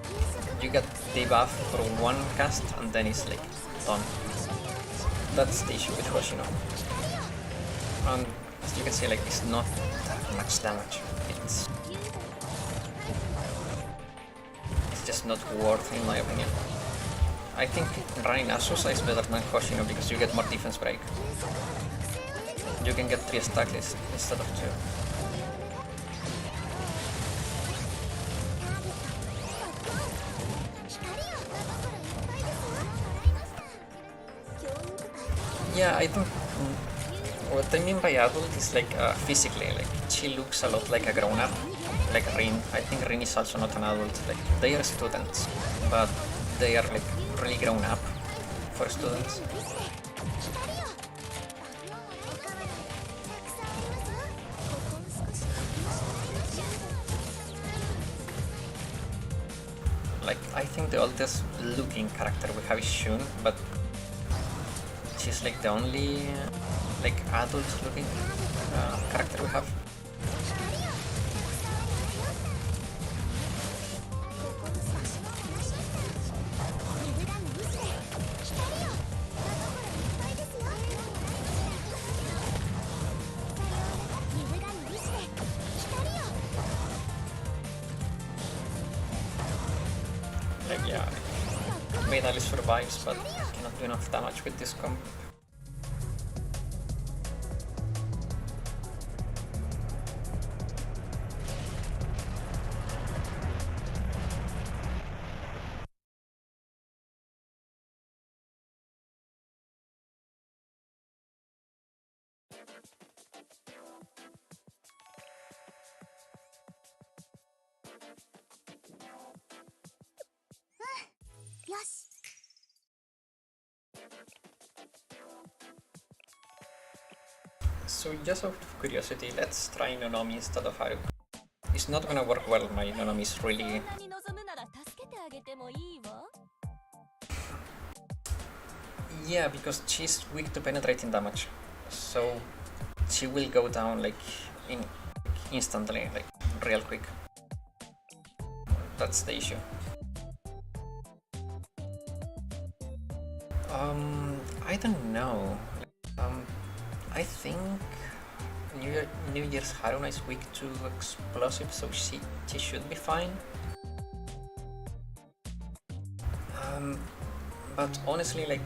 you get debuff for one cast and then it's like done. That's the issue with Hoshino. And as you can see, like it's not that much damage. It's just not worth, in my opinion. I think running Asusa is better than Hoshino because you get more defense break. You can get 3 stacks instead of 2. Yeah, I don't. What I mean by adult is like physically, like she looks a lot like a grown-up, like Rin. I think Rin is also not an adult. Like they are students, but they are like really grown up for students. Like I think the oldest looking character we have is Shun, but she's like the only like adult looking character we have. Like yeah, Medali survives but cannot do enough damage with this comp. So just out of curiosity, let's try Nonomi instead of Haru. It's not gonna work well, my Nonomi is really... Yeah, because she's weak to penetrating damage. So she will go down like instantly, like real quick. That's the issue. I don't know. I think New Year's Haruna is weak to explosive, so she should be fine. But honestly, like,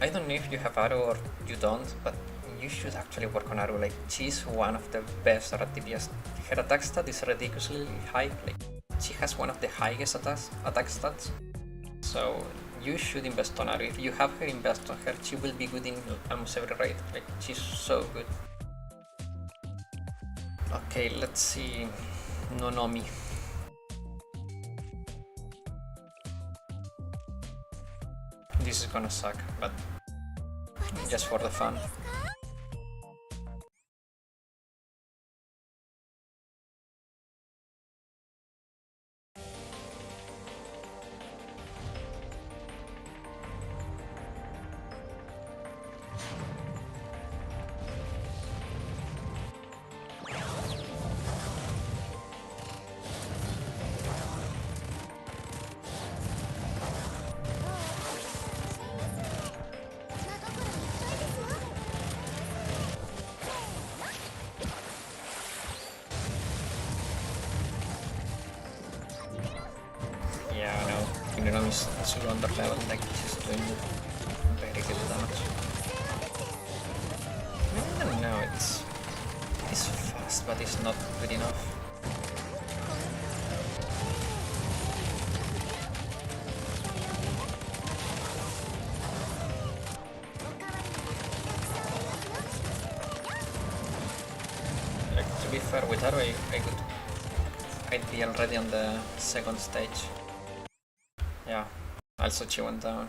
I don't know if you have Aru or you don't, but you should actually work on Aru. Like, she's one of the best at DPS. Her attack stat is ridiculously high. Like, she has one of the highest attack stats. So you should invest on Aru. If you have her, invest on her. She will be good in almost every raid. Like, she's so good. Okay, let's see Nonomi. This is gonna suck, but just for the fun. Yeah, I know. Nonomi is so under level, like she's doing very good damage. I don't know, it's fast, but it's not good enough. be fair, with Haru I'd be already on the second stage. Yeah, also she went down.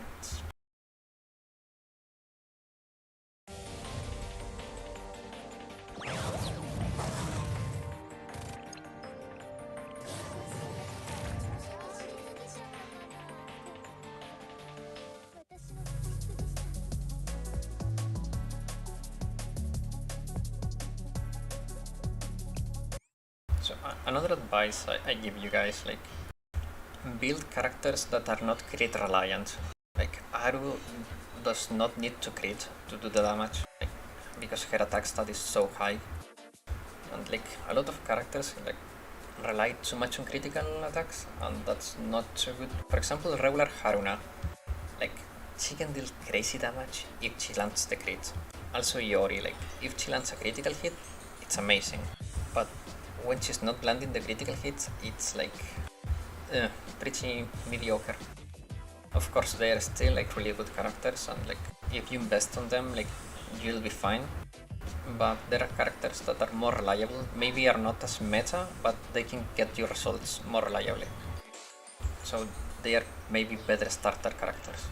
So another advice I give you guys, like, build characters that are not crit reliant. Like, Haru does not need to crit to do the damage, like, because her attack stat is so high. And like, a lot of characters like rely too much on critical attacks, and that's not so good. For example, regular Haruna, like, she can deal crazy damage if she lands the crit. Also Iori, like, if she lands a critical hit, it's amazing. But when she's not landing the critical hits, it's like pretty mediocre. Of course, they are still like really good characters, and like, if you invest on them, like, you'll be fine. But there are characters that are more reliable, maybe are not as meta, but they can get you results more reliably. So they are maybe better starter characters.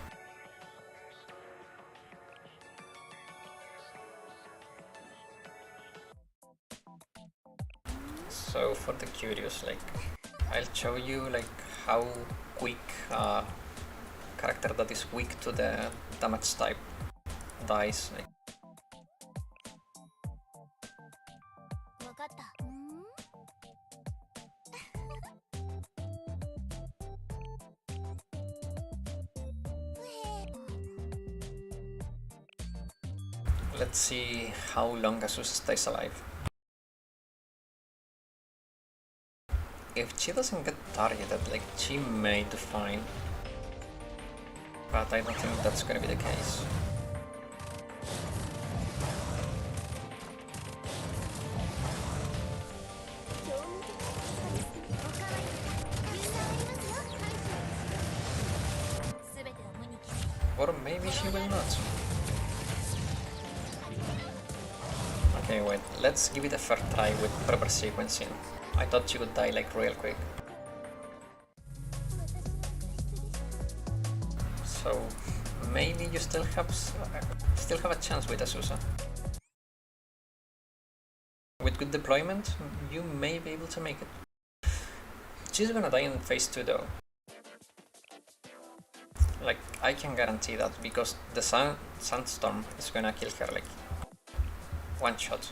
So for the curious, like, I'll show you like how quick character that is weak to the damage type dies. Like, わかった。let's see how long Azusa stays alive. If she doesn't get targeted, like, she may do fine. But I don't think that's gonna be the case. Or maybe she will not. Okay, wait, let's give it a fair try with proper sequencing. I thought she would die like real quick. So maybe you still have a chance with Azusa. With good deployment, you may be able to make it. She's gonna die in phase 2 though. Like, I can guarantee that, because the Sandstorm is gonna kill her, like, one shot.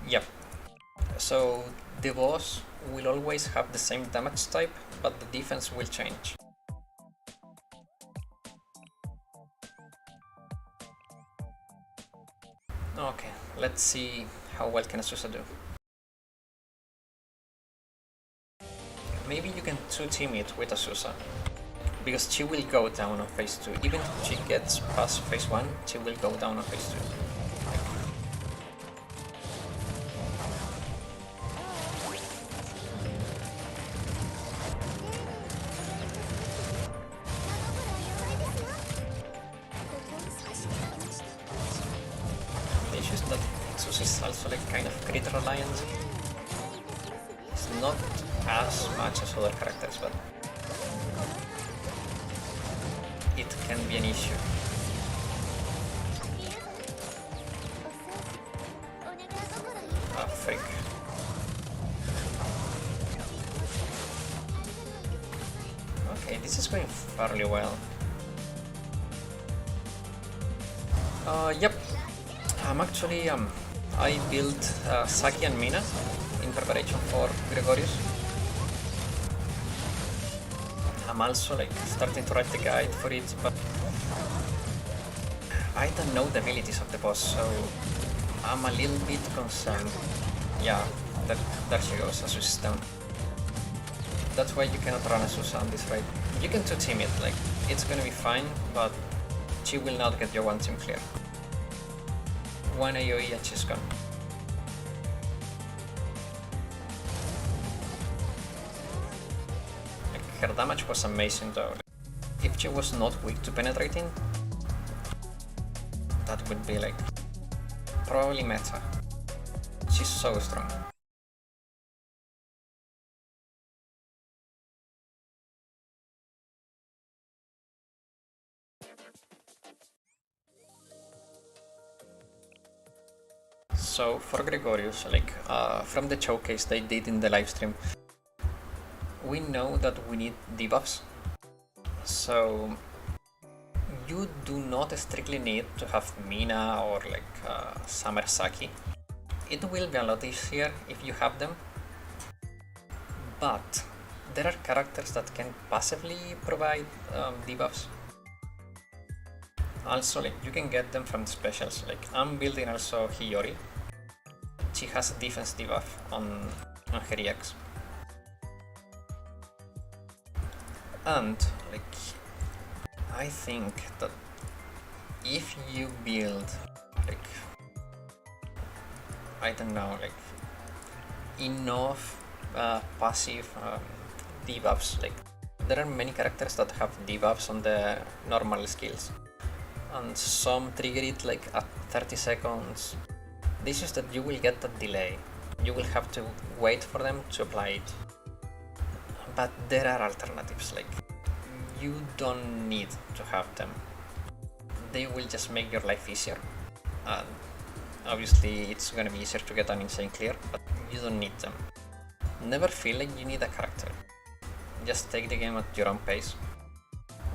Yep. So the boss will always have the same damage type, but the defense will change. Okay, let's see how well can Azusa do. Maybe you can 2-team it with Azusa, because she will go down on phase 2. Even if she gets past phase 1, she will go down on phase 2. The issue is that Azusa is also like kind of crit reliant. It's not as much as other characters, but it can be an issue. Ah, frick. Okay, this is going fairly well. Yep. I'm actually, I built Saki and Mina in preparation for Gregorius. I'm also like starting to write the guide for it, but I don't know the abilities of the boss, so I'm a little bit concerned. Yeah, there she goes, Azusa is down. That's why you cannot run Azusa on this raid. You can 2-team it, like, it's gonna be fine, but she will not get your 1-team clear. 1 AoE and she's gone. Like, her damage was amazing though. If she was not weak to penetrating, that would be like probably meta. She's so strong. So for Gregorius, like from the showcase they did in the livestream, we know that we need debuffs. So you do not strictly need to have Mina or like Summer Saki. It will be a lot easier if you have them, but there are characters that can passively provide debuffs. Also, like you can get them from the specials. Like I'm building also Hiyori. She has a defense debuff on her EX. And like I think that if you build like I don't know, like enough passive debuffs, like there are many characters that have debuffs on the normal skills and some trigger it like at 30 seconds. This is that you will get a delay. You will have to wait for them to apply it. But there are alternatives, like you don't need to have them. They will just make your life easier. And obviously it's gonna be easier to get an insane clear, but you don't need them. Never feel like you need a character. Just take the game at your own pace.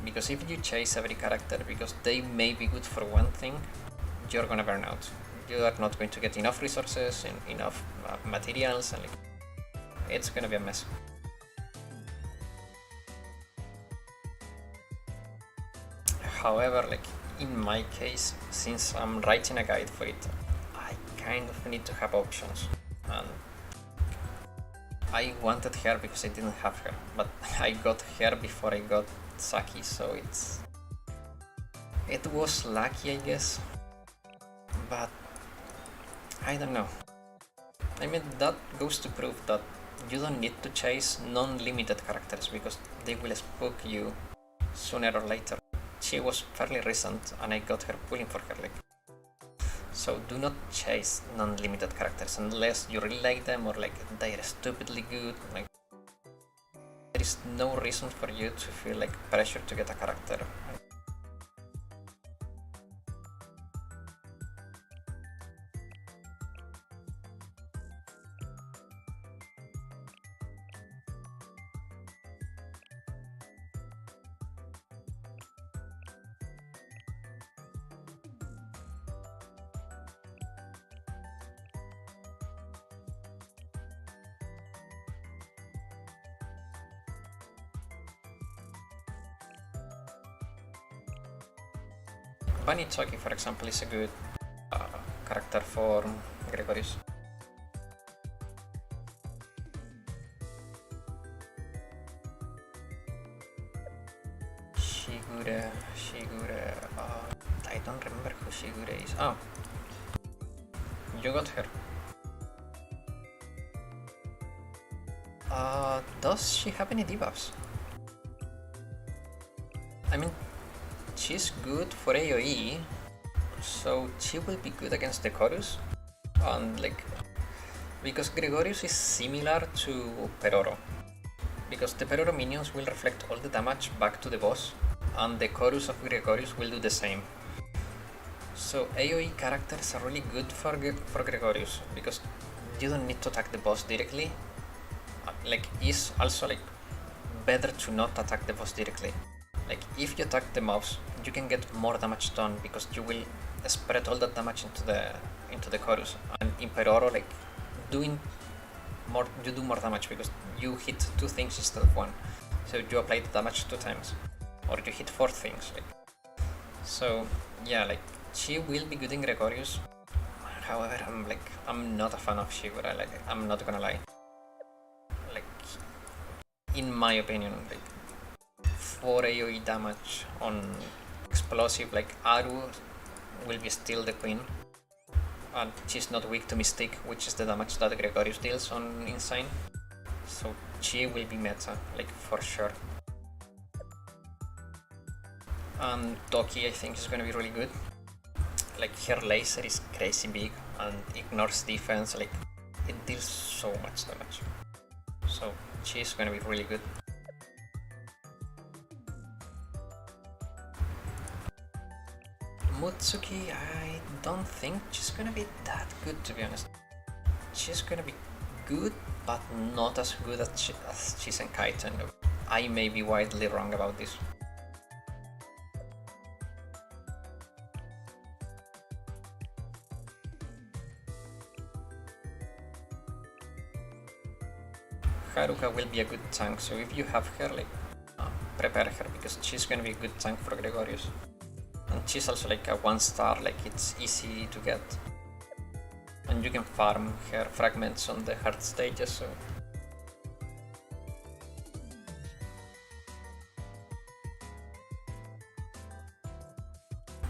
Because if you chase every character because they may be good for one thing, you're gonna burn out. You are not going to get enough resources and enough materials, and like, it's gonna be a mess. However, like in my case, since I'm writing a guide for it, I kind of need to have options. And I wanted her because I didn't have her, but I got her before I got Saki, so it was lucky, I guess. But I don't know. I mean, that goes to prove that you don't need to chase non-limited characters because they will spook you sooner or later. She was fairly recent and I got her pulling for her leg. So do not chase non-limited characters unless you really like them or like they're stupidly good. Like there is no reason for you to feel like pressure to get a character. Banitsuki, for example, is a good character for Gregorius. Shigure, I don't remember who Shigure is. Oh, you got her. Does she have any debuffs? I mean, she's good for AoE, so she will be good against the Chorus. And like, because Gregorius is similar to Peroro. Because the Peroro minions will reflect all the damage back to the boss, and the Chorus of Gregorius will do the same. So AoE characters are really good for Gregorius, because you don't need to attack the boss directly. Like, it's also like better to not attack the boss directly. Like, if you attack the mobs, you can get more damage done because you will spread all that damage into the Chorus. And in Peroro, like, you do more damage because you hit 2 things instead of 1. So you apply the damage 2 times, or you hit 4 things. Like, so yeah, like she will be good in Gregorius. However, I'm not a fan of Shigure. Like, I'm not gonna lie. Like, in my opinion, like, for AoE damage on explosive, like Aru will be still the queen, and she's not weak to Mystique, which is the damage that Gregorius deals on Insane. So she will be meta, like, for sure. And Toki, I think, is gonna be really good. like her laser is crazy big and ignores defense, like it deals so much damage. So she's gonna be really good. Mutsuki, I don't think she's gonna be that good, to be honest. She's gonna be good, but not as good as Chisen Kaiten. I may be widely wrong about this. Haruka will be a good tank, so if you have her, like, prepare her, because she's gonna be a good tank for Gregorius. And she's also like a 1-star, like it's easy to get. And you can farm her fragments on the hard stages, so...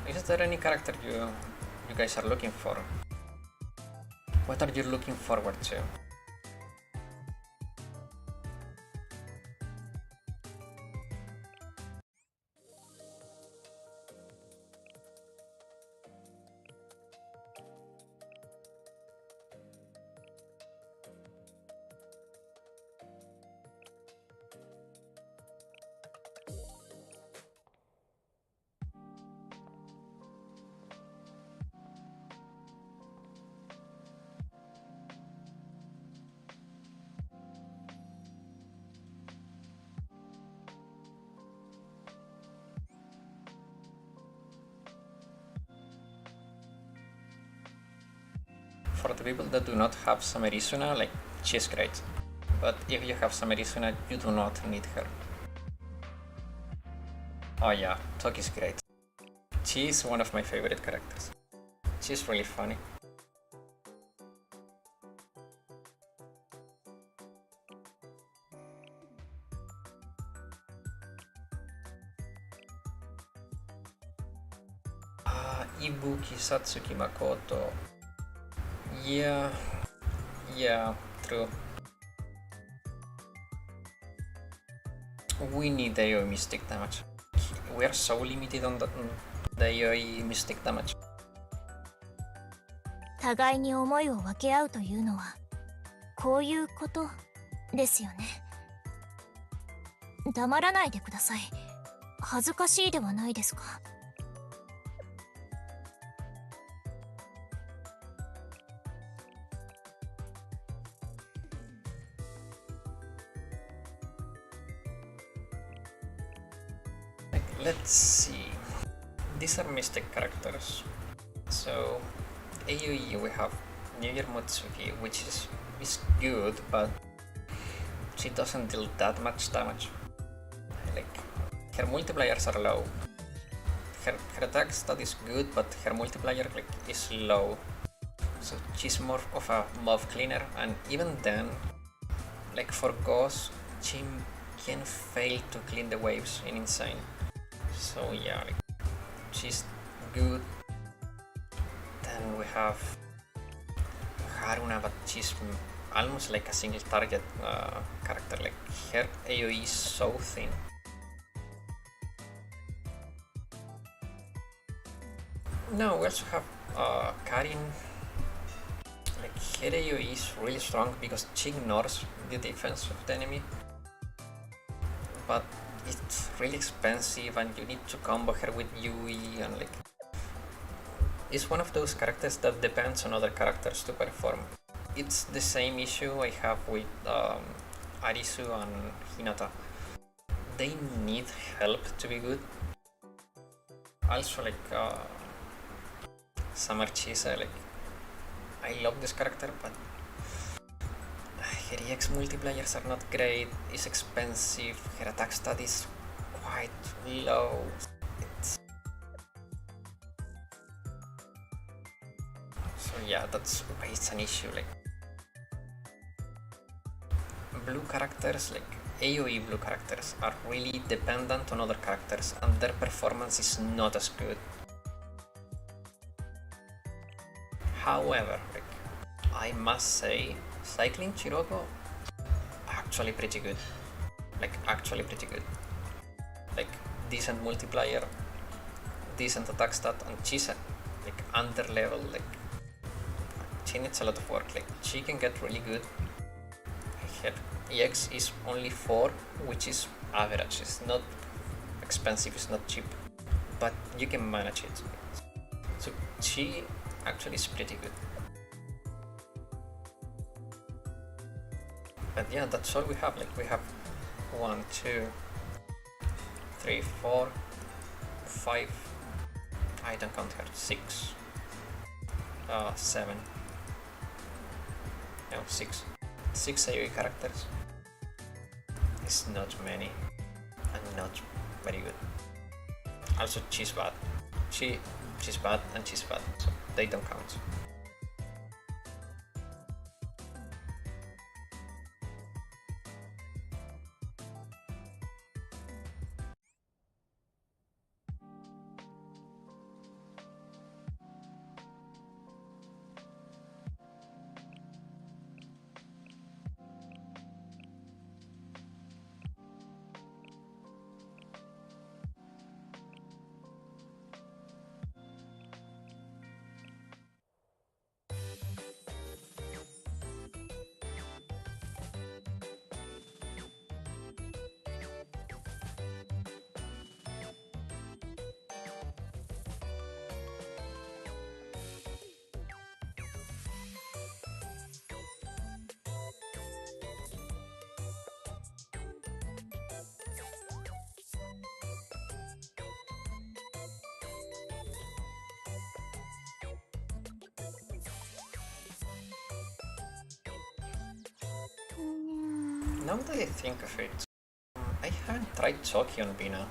Is there any character you guys are looking for? What are you looking forward to? For the people that do not have Samerizuna, like, she's great. But if you have Samerizuna, you do not need her. Oh yeah, Toki's great. She's one of my favorite characters. She's really funny. Ibuki, Satsuki, Makoto. Yeah, true. We need AoE Mystic damage. We are so limited on the AoE Mystic damage. 互いに思いを分け合うというのはこういうことですよね。黙らないでください。恥ずかしいではないですか。Let's see. These are Mystic characters. So, AoE we have New Year Mutsuki, which is good, but she doesn't deal that much damage. Like, her multipliers are low. Her attack stat is good, but her multiplier like is low. So she's more of a mob cleaner, and even then, like for Ghost, she can fail to clean the waves in Insane. So yeah, like, she's good. Then we have Haruna, but she's almost like a single target character. Like her AoE is so thin. No, we also have Karin. Like her AoE is really strong because she ignores the defense of the enemy. But it's really expensive and you need to combo her with Yui and like... It's one of those characters that depends on other characters to perform. It's the same issue I have with Arisu and Hinata. They need help to be good. Also like Summer Chise, like I love this character, but her EX multipliers are not great, it's expensive, her attack stat is quite low. So yeah, that's why it's an issue. Like blue characters, like AoE blue characters, are really dependent on other characters and their performance is not as good. However, like, I must say, Cycling Chiroko, actually pretty good. Like, actually pretty good. Like, decent multiplier, decent attack stat, and she's like under level, like she needs a lot of work. Like she can get really good. Her EX is only 4, which is average. It's not expensive, it's not cheap, but you can manage it. So she actually is pretty good. But yeah, that's all we have. Like we have 1, 2, 3, 4, 5. I don't count her. 6, 7. No, 6. 6 AoE characters. It's not many and not very good. Also, she's bad. She's bad and she's bad, so they don't count. Now that I think of it, I haven't tried Toki on Bina.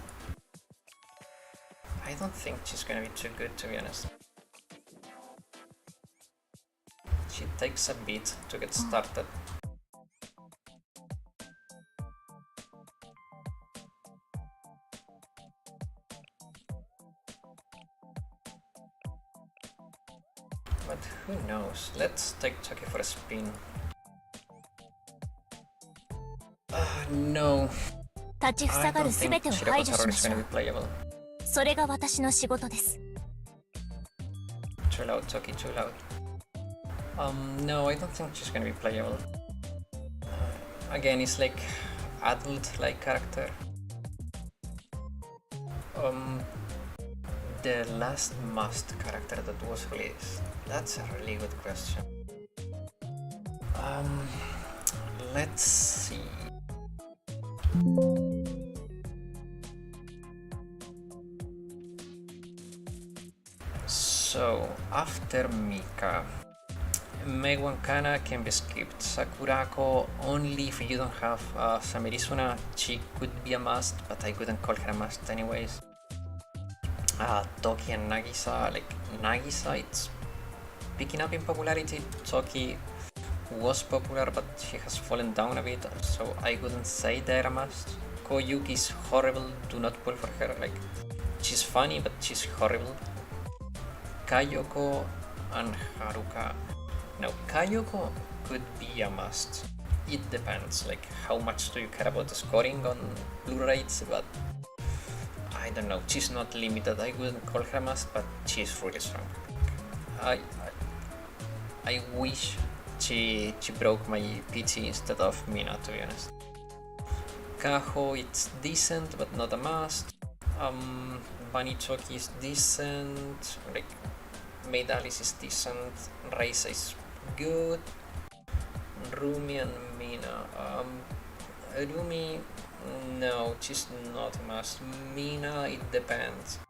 I don't think she's gonna be too good, to be honest. She takes a bit to get started. But who knows? Let's take Toki for a spin. No. 立ちふ I さが don't るすべ think てを Shirako 排除し Taro ま is しょ gonna う be playable. それが私の仕事です Too loud, Toki, too loud. No, I don't think she's gonna be playable. Again, it's like adult-like character. The last Must character that was released. That's a really good question. Let's see. So, after Mika, Megwan Kana can be skipped. Sakurako only if you don't have Samirizuna. She could be a must, but I couldn't call her a must anyways. Toki and Nagisa, like Nagisa, it's picking up in popularity. Toki was popular, but she has fallen down a bit, so I wouldn't say they're a must. Koyuki is horrible, do not pull for her. Like, she's funny, but she's horrible. Kayoko and Haruka. No, Kayoko could be a must. It depends, like how much do you care about the scoring on Blu-rays, but I don't know, she's not limited. I wouldn't call her a must, but she's really strong. I wish she broke my PT instead of Mina, to be honest. Kaho, it's decent, but not a must. Bunny Choki is decent, like Maid Alice is decent, Reisa is good, Rumi and Mina. Rumi, no, she's not a must. Mina, it depends.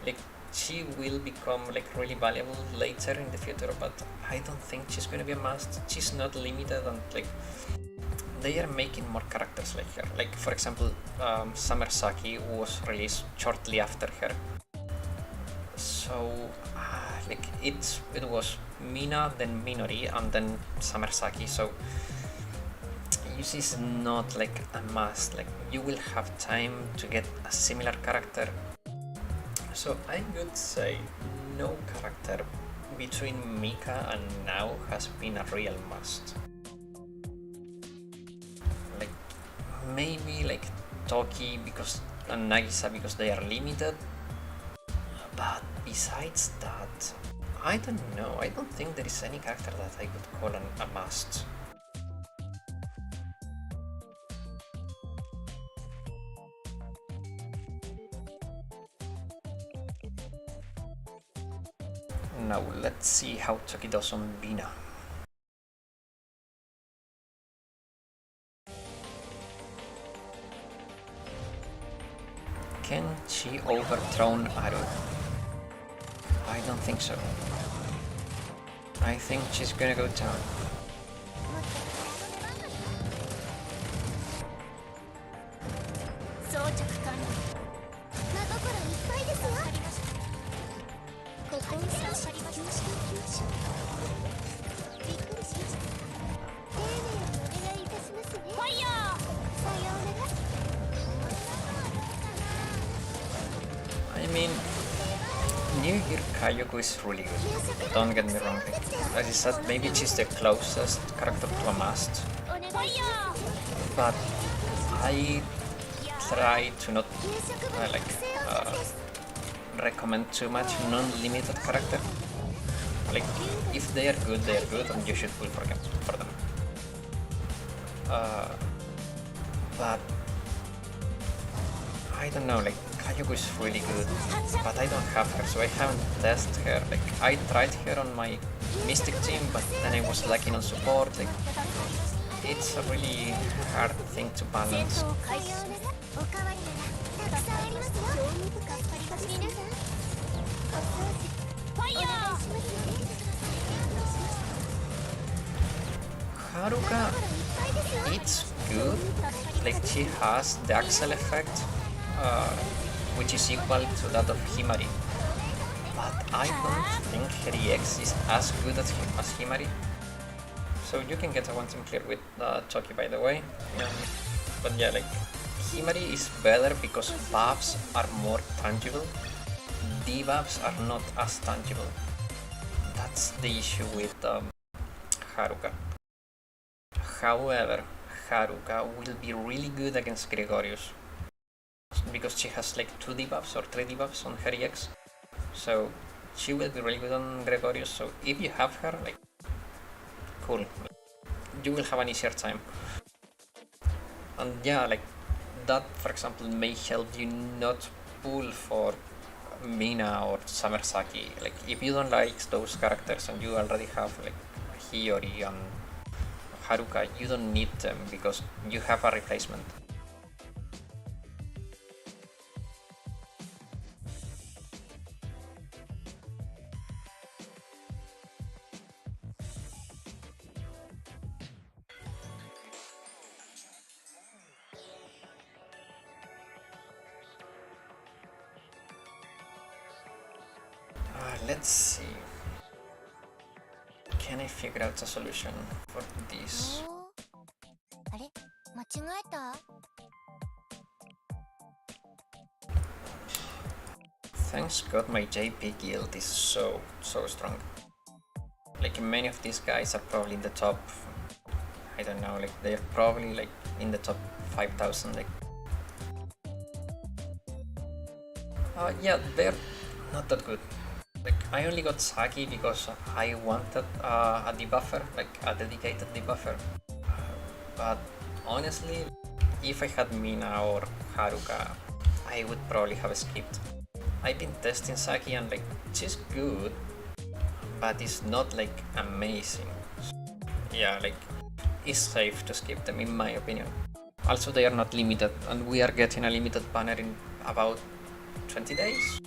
Like, she will become like really valuable later in the future, but I don't think she's gonna be a must. She's not limited, and like they are making more characters like her. Like for example, Summer Saki was released shortly after her. So like it was Mina, then Minori, and then Summer Saki. So Yuzi is not like a must. Like you will have time to get a similar character. So I would say no character between Mika and now has been a real must. Like maybe like Toki because and Nagisa because they are limited, But besides that, I don't know. I don't think there is any character that I could call a must. Now let's see how Chucky does on Bina. Can she overthrow Aru? I don't think so. I think she's gonna go down. 装着完了。真心いっぱいですよ。ここに少し凝縮きましょう。びっくりしました。丁寧にお願いいたしますね。ファイヤー。さようなら。 I mean, New Year Kayoko is really good. Don't get me wrong. As I said, maybe she's the closest character to a must. But I try to not recommend too much non-limited character. Like, if they are good, and you should pull for them. But I don't know, like, Kayoko is really good, but I don't have her, so I haven't tested her. Like, I tried her on my Mystic team, but then I was lacking on support. Like, it's a really hard thing to balance. Haruka, it's good. Like, she has the Axel effect, which is equal to that of Himari. But I don't think her EX is as good as Himari. So you can get a one team clear with Chucky, by the way. But yeah, like, Himari is better because buffs are more tangible. Debuffs are not as tangible. That's the issue with Haruka. However, Haruka will be really good against Gregorius because she has like 2 debuffs or 3 debuffs on her EX. So she will be really good on Gregorius. So if you have her, like, cool, you will have an easier time. And yeah, like, that for example may help you not pull for Mina or Samersaki. Like, if you don't like those characters and you already have like Hiyori and Haruka, you don't need them because you have a replacement. Let's see. Can I figure out a solution for this? あれ間違えた Thanks God my JP guild is so strong. Like, many of these guys are probably in the top, I don't know, like, they're probably like in the top 5,000. Like, yeah, they're not that good. Like, I only got Saki because I wanted a debuffer, like a dedicated debuffer. But honestly, if I had Mina or Haruka, I would probably have skipped. I've been testing Saki and like, she's good, but it's not like amazing. Yeah, like, it's safe to skip them in my opinion. Also, they are not limited, and we are getting a limited banner in about 20 days.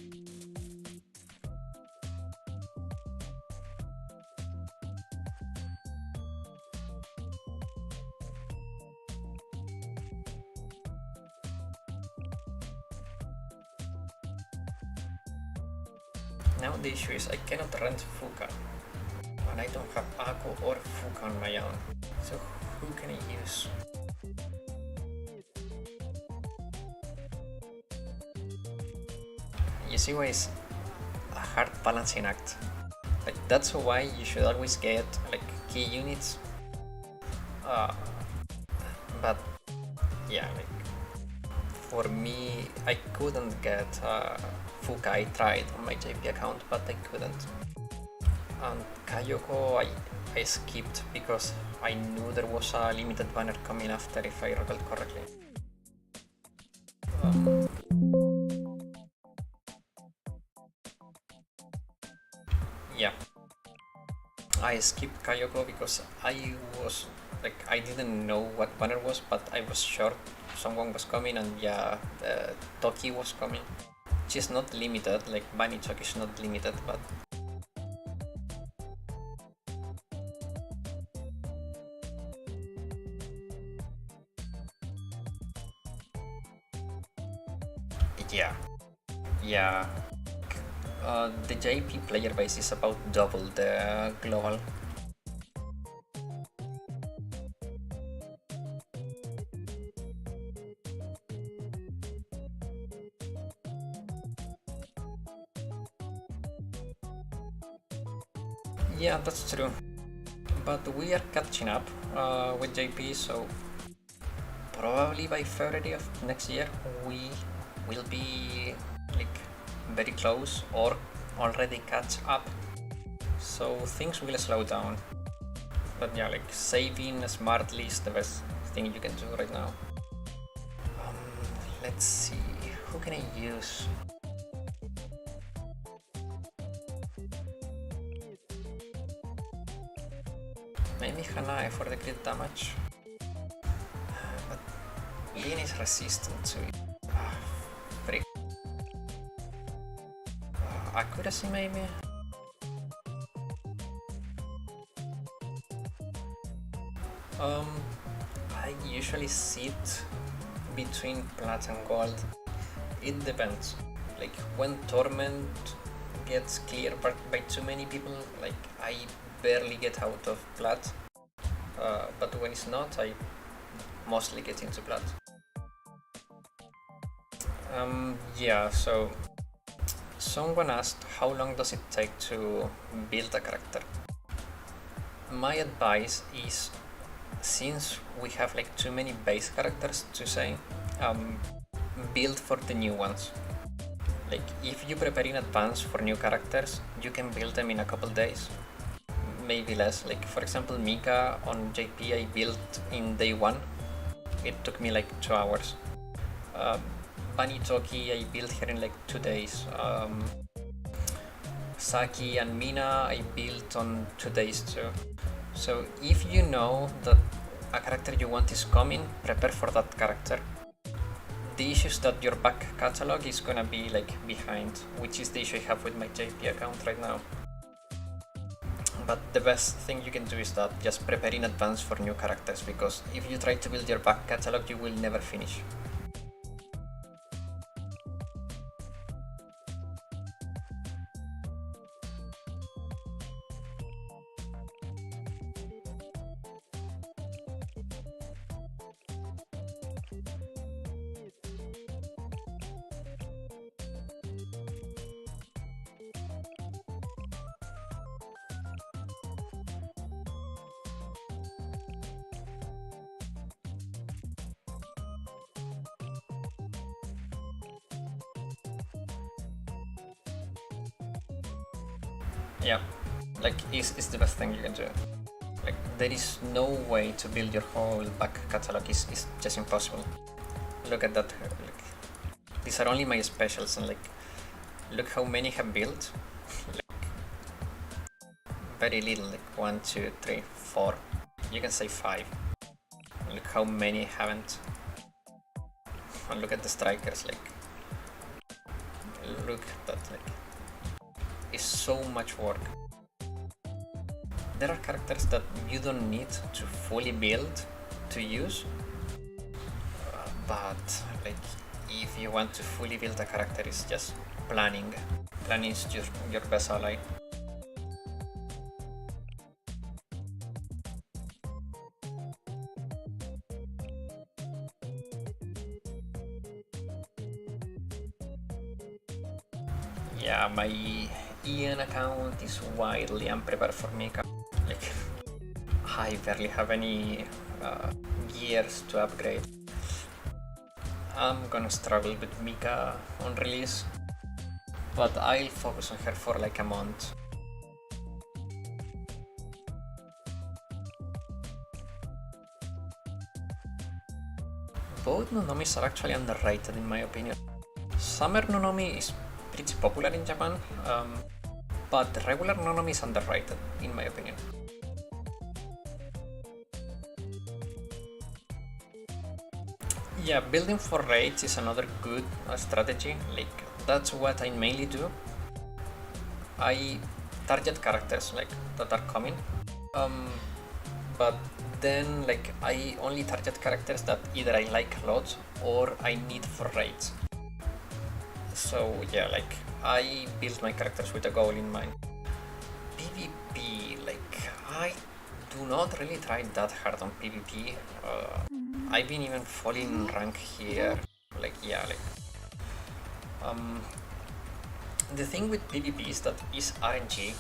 Now the issue is I cannot rent Fuka, and I don't have Ako or Fuka on my own, so who can I use? You see why it's a hard balancing act. Like, that's why you should always get like key units. But yeah, like, for me, I couldn't get Fuka. I tried on my JP account, but I couldn't. And Kayoko, I skipped because I knew there was a limited banner coming after, if I recall correctly. Yeah, I skipped Kayoko because I was like, I didn't know what banner was, but I was sure someone was coming, and yeah, Toki was coming. She's not limited, like Bunny Toki is not limited, but yeah. The JP player base is about double the global. Yeah, that's true. But we are catching up with JP, so probably by February of next year we will be like very close or already catch up. So things will slow down. But yeah, like saving smartly is the best thing you can do right now. Let's see, who can I use? Maybe Hanae for the crit damage. But Lin is resistant to it. Frick. Accuracy maybe? I usually sit between plat and gold. It depends. Like when Torment gets cleared by too many people, like I barely get out of plat. But when it's not, I mostly get into plat. Yeah, so someone asked how long does it take to build a character. My advice is, since we have like too many base characters to say, build for the new ones. Like if you prepare in advance for new characters, you can build them in a couple days, maybe less. Like for example, Mika on JP I built in day 1. It took me like 2 hours. Bunny Toki I built her in like 2 days. Saki and Mina I built on 2 days too. So if you know that a character you want is coming, prepare for that character. The issue is that your back catalog is gonna be like behind, which is the issue I have with my JP account right now. But the best thing you can do is that just prepare in advance for new characters, because if you try to build your back catalog, you will never finish. Yeah, like it's the best thing you can do. Like there is no way to build your whole back catalog, it's just impossible. Look at that, like, these are only my specials, and like look how many have built. Like, very little, like 1, 2, 3, 4, you can say 5. Look how many haven't. And look at the strikers, like look at that, like it's so much work. There are characters that you don't need to fully build to use, but like if you want to fully build a character, it's just planning. Planning is just your best ally. Yeah, my Ian account is wildly unprepared for Mika. Like, I barely have any gears to upgrade. I'm gonna struggle with Mika on release, but I'll focus on her for like a month. Both Nonomis are actually underrated in my opinion. Summer Nonomi is pretty popular in Japan, but regular Nonomi is underrated in my opinion. Yeah, building for raids is another good strategy, like that's what I mainly do. I target characters like that are coming, but then like I only target characters that either I like a lot or I need for raids. So yeah, like I build my characters with a goal in mind. PvP, like I do not really try that hard on PvP. I've been even falling rank here. Like yeah, like the thing with PvP is that it's RNG,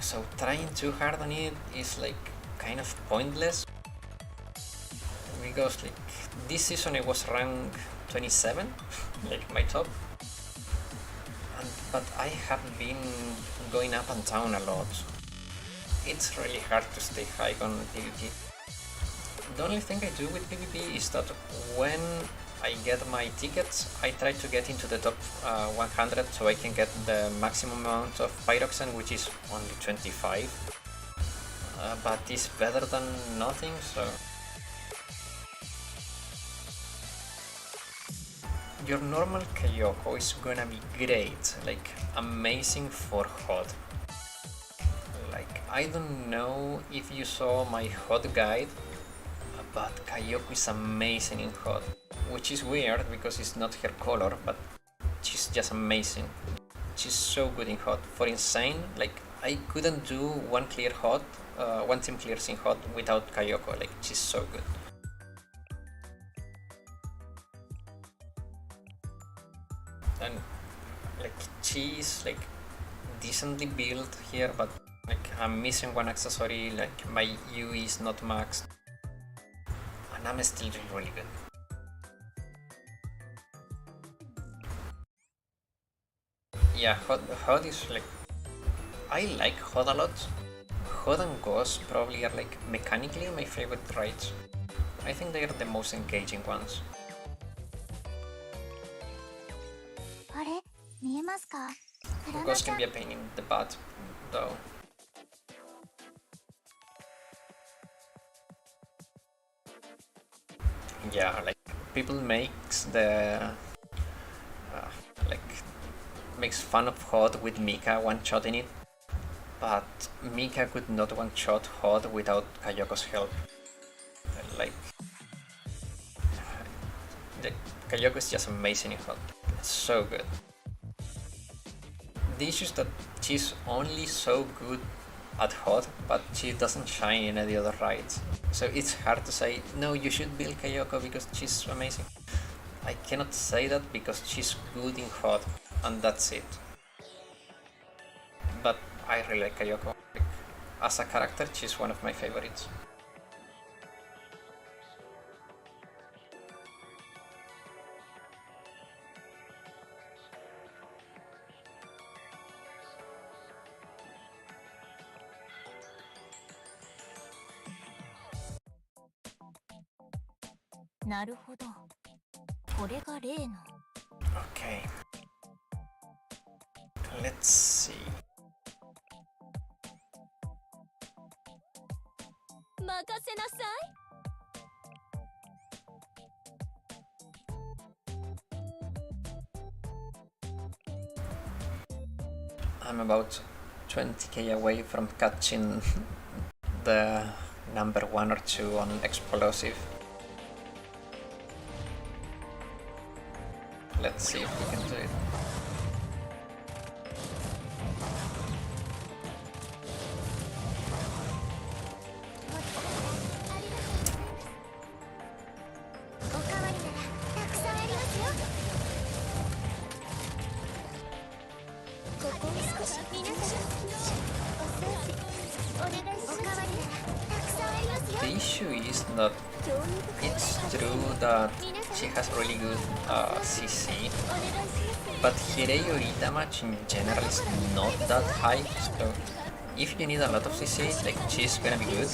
so trying too hard on it is like kind of pointless. Because like this season I was rank 27, like my top. But I have been going up and down a lot. It's really hard to stay high on PvP. The only thing I do with PvP is that when I get my tickets, I try to get into the top 100 so I can get the maximum amount of Pyroxene, which is only 25. But it's better than nothing, so... Your normal Kyoko is gonna be great, like amazing for HOD. Like, I don't know if you saw my HOD guide, but Kyoko is amazing in HOD. Which is weird because it's not her color, but she's just amazing. She's so good in HOD. For Insane, like, I couldn't do one clear HOD, one team clears in HOD without Kyoko, like, she's so good. And like she's like decently built here, but like I'm missing one accessory, like my UE is not maxed, and I'm still really good. Yeah, HOD is like, I like HOD a lot. HOD and Ghost probably are like mechanically my favorite raids. I think they are the most engaging ones. Ghost can be a pain in the butt, though. Yeah, like people makes the like makes fun of HOD with Mika one-shotting it, but Mika could not one-shot HOD without Kayoko's help. Like Kayoko is just amazing in HOD. It's so good. The issue is that she's only so good at HOD, but she doesn't shine in any other raids. So it's hard to say, no, you should build Kyoko because she's amazing. I cannot say that because she's good in HOD, and that's it. But I really like Kyoko. Like, as a character, she's one of my favorites. Okay. Let's see. I'm about 20k away from catching the number 1 or 2 on Explosive. Let's see if we can do it. The issue is that it's true that she has really good CC, but Hireyori damage in general is not that high, so if you need a lot of CC, like she's gonna be good,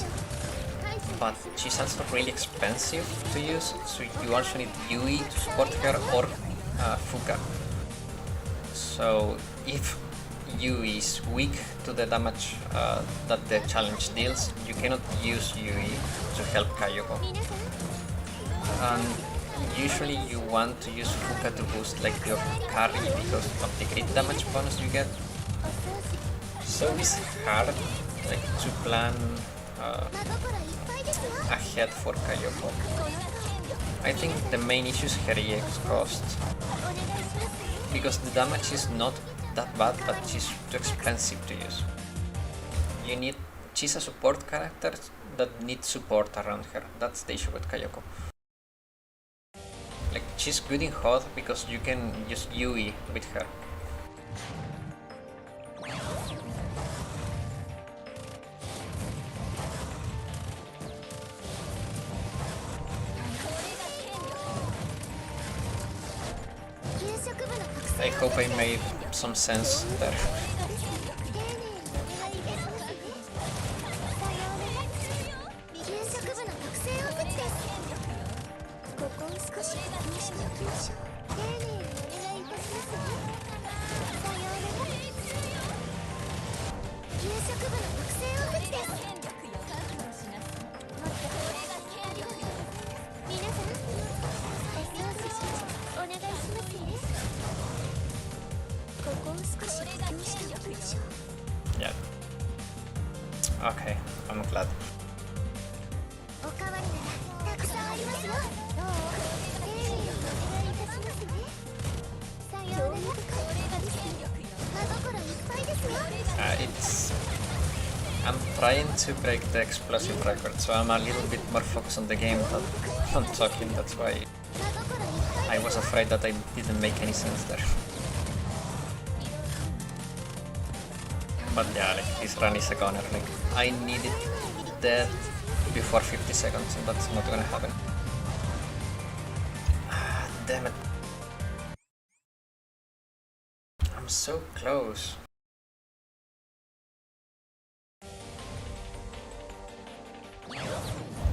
but she's also really expensive to use, so you also need Yui to support her or Fuka. So if Yui is weak to the damage that the challenge deals, you cannot use Yui to help Kayoko. And usually you want to use Fuka to boost like your carry because of the crit damage bonus you get. So it's hard like to plan ahead for Kayoko. I think the main issue is her EX cost, because the damage is not that bad, but she's too expensive to use. She's a support character that needs support around her. That's the issue with Kayoko. Like, she's good in HOD because you can use Yui with her. I hope I made some sense there. Yeah. Okay, I'm glad. I'm trying to break the explosive record, so I'm a little bit more focused on the game than on talking. That's why I was afraid that I didn't make any sense there. But yeah, like, this run is a goner. Like, I need it dead before 50 seconds, and that's not gonna happen. Ah, damn it. I'm so close.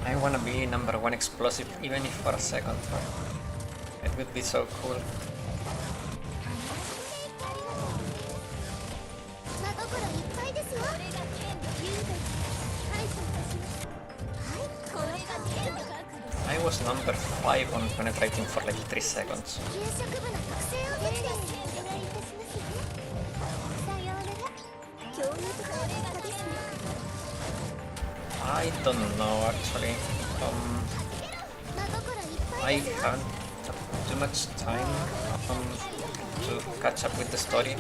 I wanna be #1 explosive, even if for a second. It would be so cool. I was #5 on penetrating for like 3 seconds. I don't know actually. I haven't had too much time to catch up with the story.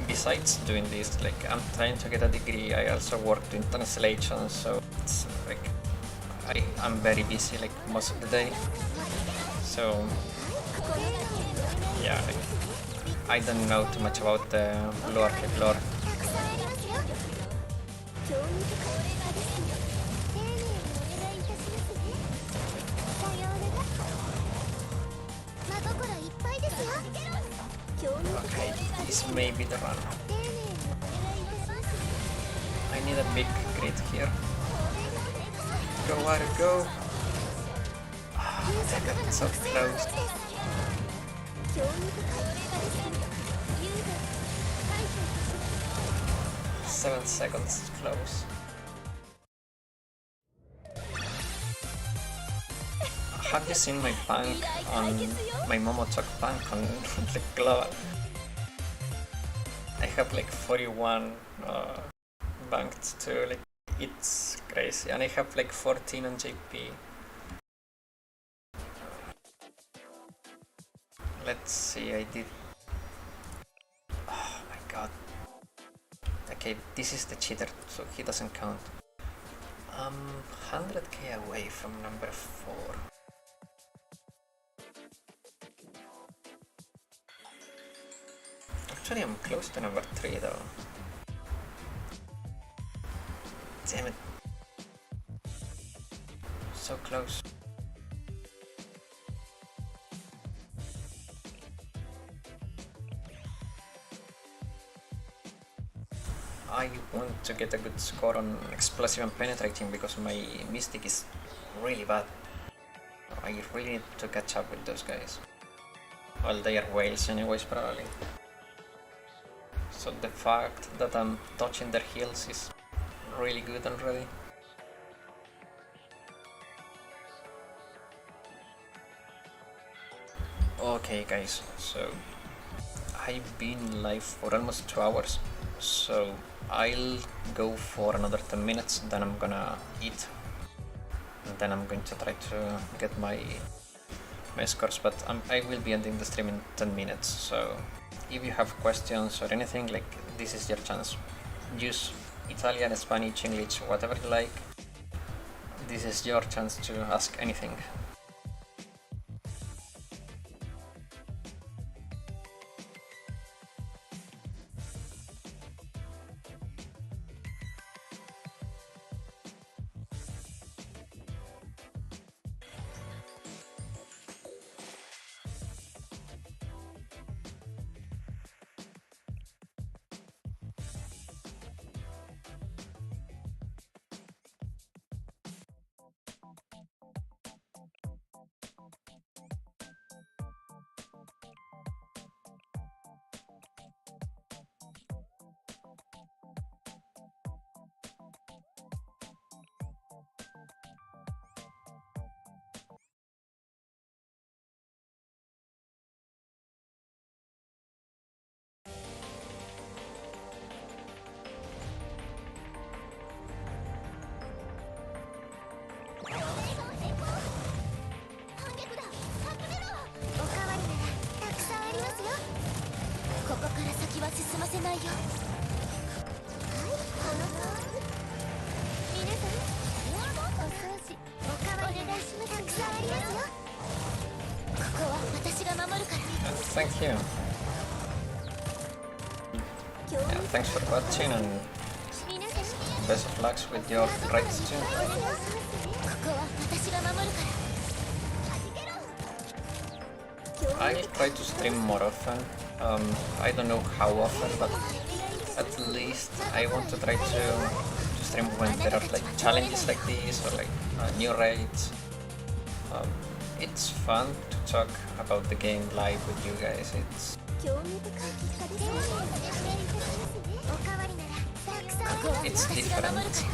Besides doing this, like, I'm trying to get a degree, I also work in translation, so it's like I'm very busy like most of the day. So yeah, like, I don't know too much about the Blue Arcade lore. Okay, this may be the run. I need a big crit here. Go, Water, go! Ah, damn it, so close. 7 seconds close. Have you seen my bank on my Momotalk bank on the global? I have like 41 banked too, like, it's crazy, and I have like 14 on JP. Let's see, I did. Oh my god. Okay, this is the cheater, so he doesn't count. 100k away from #4. Actually, I'm close to #3 though. Damn it. So close. I want to get a good score on explosive and penetrating because my mystic is really bad. I really need to catch up with those guys. Well, they are whales anyways, probably. So the fact that I'm touching their heels is really good already. Okay guys, so I've been live for almost 2 hours, so I'll go for another 10 minutes, then I'm gonna eat, and then I'm going to try to get my scores, but I will be ending the stream in 10 minutes, so if you have questions or anything, like, this is your chance. Use Italian, Spanish, English, whatever you like. This is your chance to ask anything. Thank you. Yeah, thanks for watching and best of luck with your raids too. I'll try to stream more often. I don't know how often, but at least I want to try to stream when there are like challenges like this or like new raids. It's fun to talk about the game live with you guys. It's different.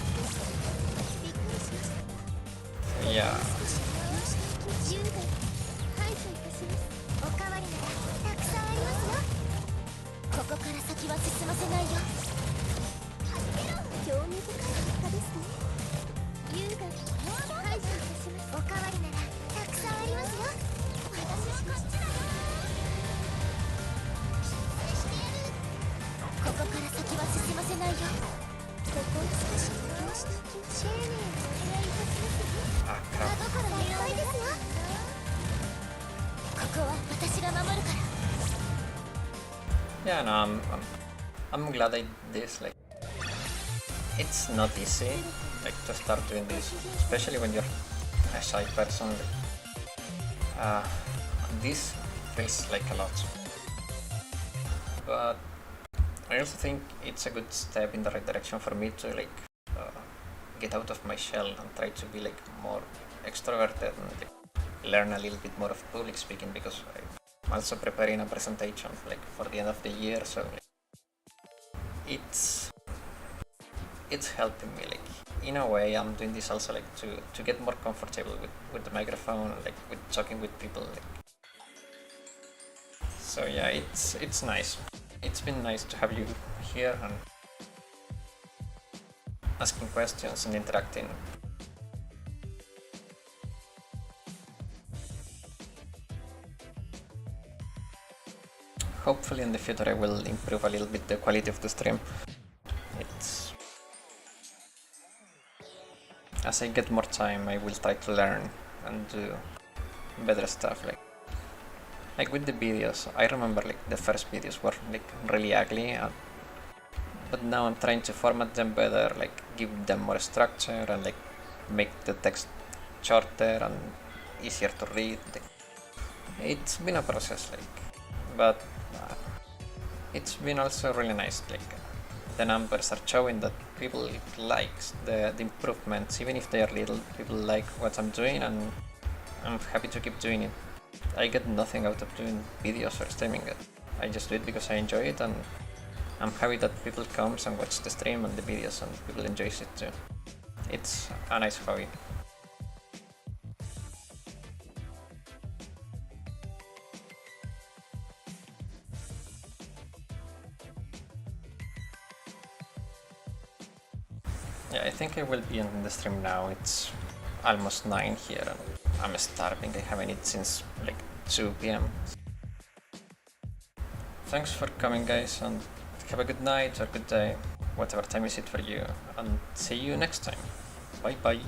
Yeah. Ah, crap. Yeah, no, I'm glad I did this. Like, it's not easy, like, to start doing this, especially when you're a shy person. This feels like a lot, but I also think it's a good step in the right direction for me to like get out of my shell and try to be like more extroverted and like, learn a little bit more of public speaking, because I'm also preparing a presentation like for the end of the year, so like, it's helping me, like, in a way. I'm doing this also like to get more comfortable with the microphone, like with talking with people, like. So yeah, it's nice. It's been nice to have you here and asking questions and interacting. Hopefully in the future I will improve a little bit the quality of the stream. As I get more time, I will try to learn and do better stuff. Like with the videos, I remember like the first videos were like really ugly, and but now I'm trying to format them better, like give them more structure and like make the text shorter and easier to read. It's been a process, like, but it's been also really nice. Like, the numbers are showing that people likes the improvements, even if they are little. People like what I'm doing, and I'm happy to keep doing it. I get nothing out of doing videos or streaming it. I just do it because I enjoy it, and I'm happy that people comes and watch the stream and the videos, and people enjoys it too. It's a nice hobby. Yeah, I think I will be in the stream now. It's almost 9 here and I'm starving. I haven't eaten since like 2 p.m. Thanks for coming, guys, and have a good night or good day, whatever time is it for you, and see you next time. Bye bye.